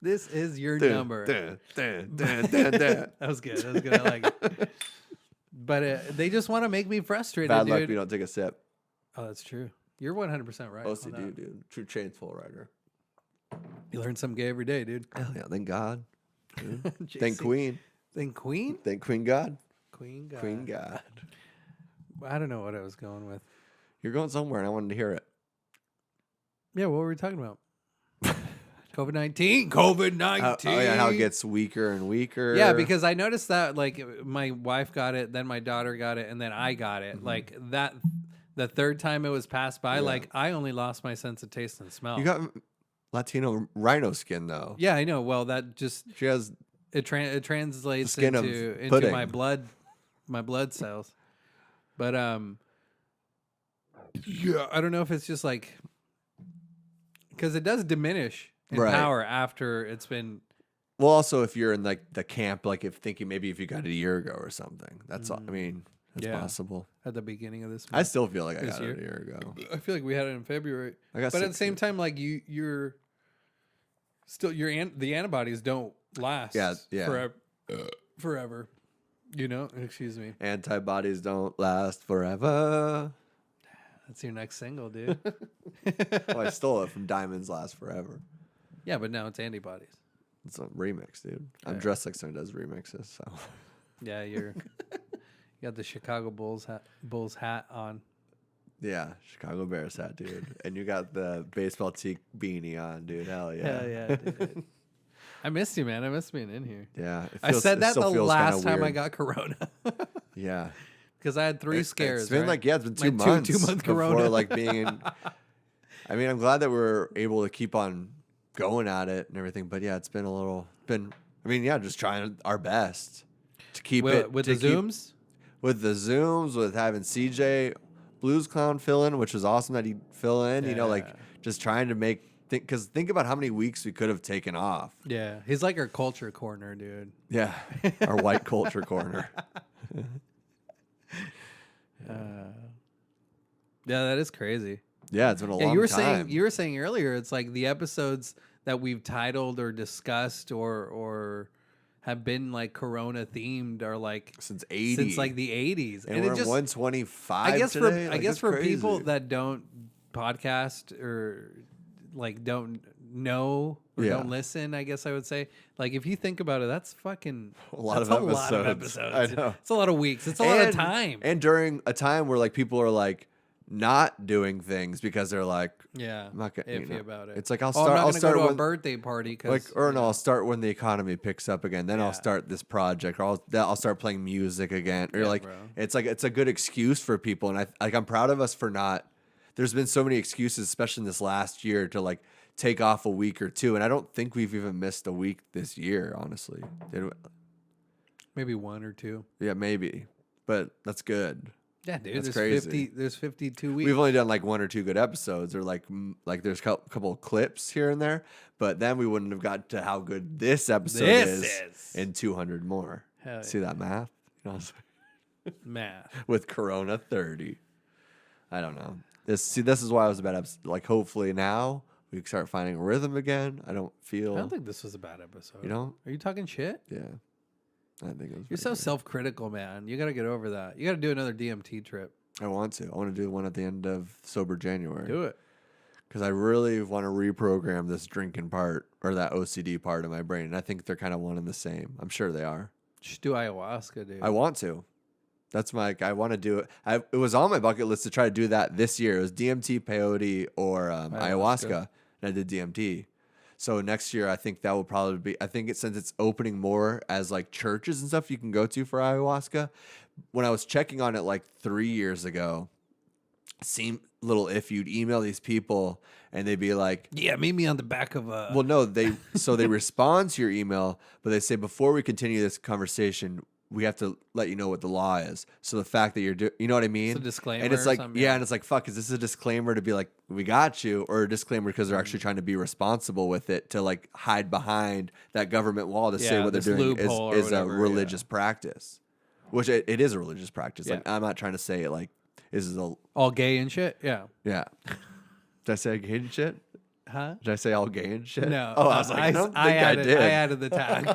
[SPEAKER 2] This is your number. That was good. That was good. I like it. But they just want to make me frustrated,
[SPEAKER 3] Bad luck
[SPEAKER 2] dude.
[SPEAKER 3] if you don't take a sip.
[SPEAKER 2] Oh, that's true. You're 100% right. on
[SPEAKER 3] OCD,
[SPEAKER 2] that.
[SPEAKER 3] dude. True chain full rider.
[SPEAKER 2] You learn something gay every day, dude.
[SPEAKER 3] Hell yeah, thank God. Dude.
[SPEAKER 2] JC.
[SPEAKER 3] Thank Queen.
[SPEAKER 2] Thank Queen?
[SPEAKER 3] Thank Queen God.
[SPEAKER 2] Queen God.
[SPEAKER 3] Queen God.
[SPEAKER 2] I don't know what I was going with.
[SPEAKER 3] You're going somewhere and I wanted to hear it.
[SPEAKER 2] Yeah, what were we talking about? COVID-19. COVID-19.
[SPEAKER 3] Oh yeah, how it gets weaker and weaker.
[SPEAKER 2] Yeah, because I noticed that like my wife got it, then my daughter got it, and then I got it.
[SPEAKER 3] Mm-hmm.
[SPEAKER 2] Like that, the third time it was passed by, like I only lost my sense of taste and smell.
[SPEAKER 3] You got Latino rhino skin though.
[SPEAKER 2] Yeah, I know. Well, that just
[SPEAKER 3] She has
[SPEAKER 2] it translates
[SPEAKER 3] skin of
[SPEAKER 2] into
[SPEAKER 3] pudding.
[SPEAKER 2] my blood cells. But yeah, I don't know if it's just like because it does diminish in
[SPEAKER 3] Right.
[SPEAKER 2] power after it's been.
[SPEAKER 3] well, also if you're in like the camp, like if thinking maybe if you got it a year ago or something. That's all, I mean, it's
[SPEAKER 2] Yeah.
[SPEAKER 3] possible.
[SPEAKER 2] At the beginning of this
[SPEAKER 3] I
[SPEAKER 2] month.
[SPEAKER 3] still feel like I
[SPEAKER 2] This
[SPEAKER 3] got
[SPEAKER 2] year?
[SPEAKER 3] it a year ago.
[SPEAKER 2] I feel like we had it in February.
[SPEAKER 3] I got
[SPEAKER 2] But at the
[SPEAKER 3] 6
[SPEAKER 2] same
[SPEAKER 3] years.
[SPEAKER 2] time, like you're still the antibodies don't last
[SPEAKER 3] Yeah.
[SPEAKER 2] forever. You know, excuse me.
[SPEAKER 3] Antibodies don't last forever.
[SPEAKER 2] That's your next single, dude.
[SPEAKER 3] Oh, I stole it from Diamonds Last Forever.
[SPEAKER 2] Yeah, but now it's antibodies.
[SPEAKER 3] It's a remix, dude. I'm
[SPEAKER 2] Yeah.
[SPEAKER 3] dressed like someone does remixes, so
[SPEAKER 2] Yeah, you got the Chicago Bulls hat on.
[SPEAKER 3] yeah, Chicago Bears hat, dude. And you got the baseball tee beanie on, dude. Hell yeah.
[SPEAKER 2] Hell yeah, dude. I missed you, man. I missed being in here.
[SPEAKER 3] Yeah. It
[SPEAKER 2] I said
[SPEAKER 3] it
[SPEAKER 2] that
[SPEAKER 3] still
[SPEAKER 2] the
[SPEAKER 3] feels kinda
[SPEAKER 2] last time I
[SPEAKER 3] weird.
[SPEAKER 2] got corona.
[SPEAKER 3] Yeah.
[SPEAKER 2] Because I had three scares.
[SPEAKER 3] It's been
[SPEAKER 2] right?
[SPEAKER 3] like, yeah, it's been
[SPEAKER 2] My
[SPEAKER 3] 2 months
[SPEAKER 2] 2-month
[SPEAKER 3] before
[SPEAKER 2] corona.
[SPEAKER 3] like being in. I mean, I'm glad that we're able to keep on going at it and everything, but yeah, it's been just trying our best to keep it
[SPEAKER 2] with
[SPEAKER 3] to
[SPEAKER 2] the Zooms.
[SPEAKER 3] with the Zooms, with having CJ Blues Clown fill in, which was awesome that he'd fill in, you know, like
[SPEAKER 2] Yeah.
[SPEAKER 3] just trying to make, because think about how many weeks we could have taken off.
[SPEAKER 2] Yeah, he's like our culture corner, dude.
[SPEAKER 3] Yeah. Our white culture corner.
[SPEAKER 2] Yeah, that is crazy.
[SPEAKER 3] Yeah, it's been a
[SPEAKER 2] Yeah,
[SPEAKER 3] long
[SPEAKER 2] you were
[SPEAKER 3] time.
[SPEAKER 2] saying earlier, it's like the episodes that we've titled or discussed or have been like Corona themed are like
[SPEAKER 3] since 80.
[SPEAKER 2] since like the 80s,
[SPEAKER 3] and we're
[SPEAKER 2] it just
[SPEAKER 3] 125
[SPEAKER 2] I guess
[SPEAKER 3] today.
[SPEAKER 2] for
[SPEAKER 3] Like,
[SPEAKER 2] I guess
[SPEAKER 3] that's
[SPEAKER 2] for
[SPEAKER 3] crazy.
[SPEAKER 2] people that don't podcast or like don't know or
[SPEAKER 3] Yeah.
[SPEAKER 2] don't listen, I guess I would say, like if you think about it, that's fucking
[SPEAKER 3] A lot
[SPEAKER 2] that's
[SPEAKER 3] of
[SPEAKER 2] a lot of
[SPEAKER 3] episodes.
[SPEAKER 2] episodes.
[SPEAKER 3] I know.
[SPEAKER 2] It's a lot of weeks. It's a lot of time.
[SPEAKER 3] And during a time where like people are like not doing things because they're like,
[SPEAKER 2] yeah,
[SPEAKER 3] I'm not gonna,
[SPEAKER 2] iffy about it.
[SPEAKER 3] It's like I'll
[SPEAKER 2] I'm
[SPEAKER 3] start.
[SPEAKER 2] not
[SPEAKER 3] I'll
[SPEAKER 2] gonna
[SPEAKER 3] start
[SPEAKER 2] go to a
[SPEAKER 3] when,
[SPEAKER 2] birthday party
[SPEAKER 3] like,
[SPEAKER 2] because
[SPEAKER 3] or no, I'll start when the economy picks up again. Then
[SPEAKER 2] Yeah.
[SPEAKER 3] I'll start this project, or I'll start playing music again. Or
[SPEAKER 2] Yeah,
[SPEAKER 3] like,
[SPEAKER 2] bro.
[SPEAKER 3] it's like it's a good excuse for people, and I'm proud of us for not. There's been so many excuses, especially in this last year, to like take off a week or two, and I don't think we've even missed a week this year. Honestly, did we?
[SPEAKER 2] maybe one or two.
[SPEAKER 3] Yeah, maybe, but that's good.
[SPEAKER 2] Yeah, dude.
[SPEAKER 3] That's
[SPEAKER 2] there's
[SPEAKER 3] crazy.
[SPEAKER 2] 50. There's 52 weeks.
[SPEAKER 3] We've only done like 1 or 2 good episodes, or like there's a couple of clips here and there, but then we wouldn't have got to how good this episode is in 200 more.
[SPEAKER 2] Hell
[SPEAKER 3] See that math? You know,
[SPEAKER 2] math.
[SPEAKER 3] with Corona 30. I don't know. This is why it was a bad episode. Like hopefully now we can start finding a rhythm again. I don't feel.
[SPEAKER 2] I don't think this was a bad episode.
[SPEAKER 3] You don't?
[SPEAKER 2] Are you talking shit?
[SPEAKER 3] Yeah. I think it was.
[SPEAKER 2] You're so
[SPEAKER 3] pretty good.
[SPEAKER 2] self-critical, man. You got to get over that. You got to do another DMT trip.
[SPEAKER 3] I want to do one at the end of Sober January.
[SPEAKER 2] Do it.
[SPEAKER 3] Because I really want to reprogram this drinking part or that OCD part of my brain. And I think they're kind of one and the same. I'm sure they are.
[SPEAKER 2] Just do ayahuasca, dude.
[SPEAKER 3] I want to. That's I want to do it. It was on my bucket list to try to do that this year. It was DMT, peyote, or ayahuasca. And I did DMT. So next year, I think that will probably be, since it's opening more as like churches and stuff you can go to for ayahuasca. When I was checking on it like 3 years ago, it seemed a little if you'd email these people and they'd be like,
[SPEAKER 2] Yeah, meet me on the back of a.
[SPEAKER 3] well, no, they respond to your email, but they say, before we continue this conversation, we have to let you know what the law is. So the fact that you know what I mean?
[SPEAKER 2] It's a disclaimer
[SPEAKER 3] And it's
[SPEAKER 2] or
[SPEAKER 3] like,
[SPEAKER 2] something,
[SPEAKER 3] yeah,
[SPEAKER 2] yeah.
[SPEAKER 3] and it's like, fuck, is this a disclaimer to be like, we got you, or a disclaimer because they're actually trying to be responsible with it, to like hide behind that government wall to say
[SPEAKER 2] Yeah,
[SPEAKER 3] what they're
[SPEAKER 2] this
[SPEAKER 3] doing
[SPEAKER 2] loophole or
[SPEAKER 3] is a
[SPEAKER 2] whatever,
[SPEAKER 3] religious practice, which it is a religious practice. Like,
[SPEAKER 2] Yeah.
[SPEAKER 3] I'm not trying to say it like this is
[SPEAKER 2] all gay and shit? Yeah.
[SPEAKER 3] yeah. Did I say gay and shit?
[SPEAKER 2] Huh?
[SPEAKER 3] Did I say all gay and shit?
[SPEAKER 2] No.
[SPEAKER 3] Oh, I was like, I don't think I did.
[SPEAKER 2] I added the tag.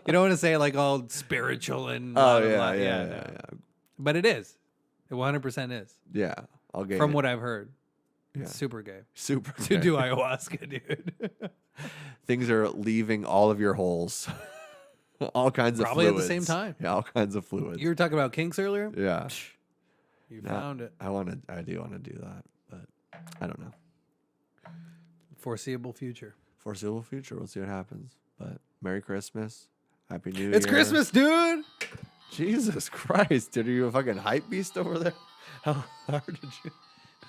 [SPEAKER 2] You don't want to say like all spiritual and blah,
[SPEAKER 3] Oh
[SPEAKER 2] blah,
[SPEAKER 3] yeah,
[SPEAKER 2] blah.
[SPEAKER 3] yeah,
[SPEAKER 2] no.
[SPEAKER 3] yeah.
[SPEAKER 2] But it is. It 100% is.
[SPEAKER 3] Yeah, all gay.
[SPEAKER 2] From what I've heard.
[SPEAKER 3] Yeah.
[SPEAKER 2] It's super gay
[SPEAKER 3] Super.
[SPEAKER 2] to do ayahuasca, dude.
[SPEAKER 3] Things are leaving all of your holes. All kinds of
[SPEAKER 2] Probably at
[SPEAKER 3] fluids.
[SPEAKER 2] the same time.
[SPEAKER 3] Yeah, all kinds of fluids.
[SPEAKER 2] You were talking about kinks earlier?
[SPEAKER 3] Yeah.
[SPEAKER 2] You
[SPEAKER 3] No,
[SPEAKER 2] found it.
[SPEAKER 3] I do want to do that, but I don't know.
[SPEAKER 2] Foreseeable future.
[SPEAKER 3] Foreseeable future. We'll see what happens. But Merry Christmas. Happy New Year.
[SPEAKER 2] It's Christmas, dude.
[SPEAKER 3] Jesus Christ, dude. Are you a fucking hype beast over there? How hard did you?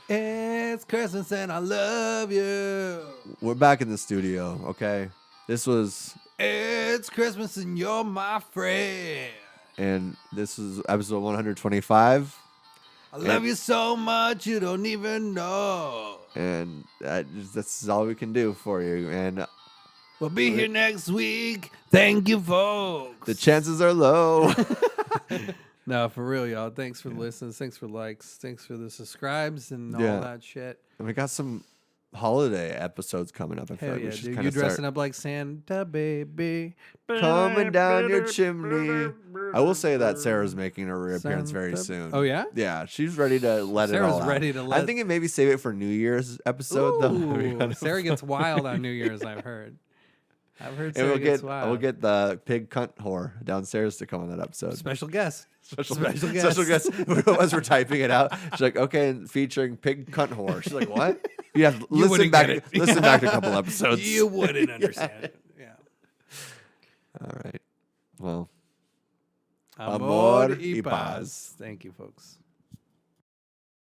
[SPEAKER 2] It's Christmas and I love you.
[SPEAKER 3] We're back in the studio, okay? This was,
[SPEAKER 2] It's Christmas and you're my friend.
[SPEAKER 3] and this is episode 125.
[SPEAKER 2] I love you so much you don't even know.
[SPEAKER 3] And that's all we can do for you. And
[SPEAKER 2] We'll be here next week. Thank you, folks.
[SPEAKER 3] the chances are low.
[SPEAKER 2] No, for real, y'all. Thanks for the listens. Thanks for likes. Thanks for the subscribes and all
[SPEAKER 3] Yeah.
[SPEAKER 2] that shit.
[SPEAKER 3] And we got some holiday episodes coming up. I feel
[SPEAKER 2] Hell
[SPEAKER 3] like
[SPEAKER 2] yeah,
[SPEAKER 3] we should
[SPEAKER 2] dude.
[SPEAKER 3] kind
[SPEAKER 2] You
[SPEAKER 3] of
[SPEAKER 2] dressing
[SPEAKER 3] start
[SPEAKER 2] up like Santa, baby.
[SPEAKER 3] coming down your chimney. I will say that Sarah's making a reappearance very
[SPEAKER 2] Santa-
[SPEAKER 3] soon.
[SPEAKER 2] Oh, yeah?
[SPEAKER 3] Yeah, she's ready to let it
[SPEAKER 2] Sarah's
[SPEAKER 3] all out.
[SPEAKER 2] ready to let-
[SPEAKER 3] I'm thinking maybe save it for New Year's episode though.
[SPEAKER 2] Ooh, Sarah gets wild on New Year's, I've heard.
[SPEAKER 3] And
[SPEAKER 2] Sarah gets wild.
[SPEAKER 3] we'll get the pig cunt whore downstairs to come on that episode.
[SPEAKER 2] Special guest.
[SPEAKER 3] Special
[SPEAKER 2] guest.
[SPEAKER 3] Special guest. As we're typing it out, she's like, "Okay," and featuring pig cunt whore. She's like, "What?" You have to listen
[SPEAKER 2] wouldn't
[SPEAKER 3] back.
[SPEAKER 2] get it.
[SPEAKER 3] Listen back to a couple episodes.
[SPEAKER 2] You wouldn't understand it. Yeah.
[SPEAKER 3] All right. Well,
[SPEAKER 2] Amor
[SPEAKER 3] Amor
[SPEAKER 2] y
[SPEAKER 3] y
[SPEAKER 2] paz.
[SPEAKER 3] paz.
[SPEAKER 2] Thank you, folks.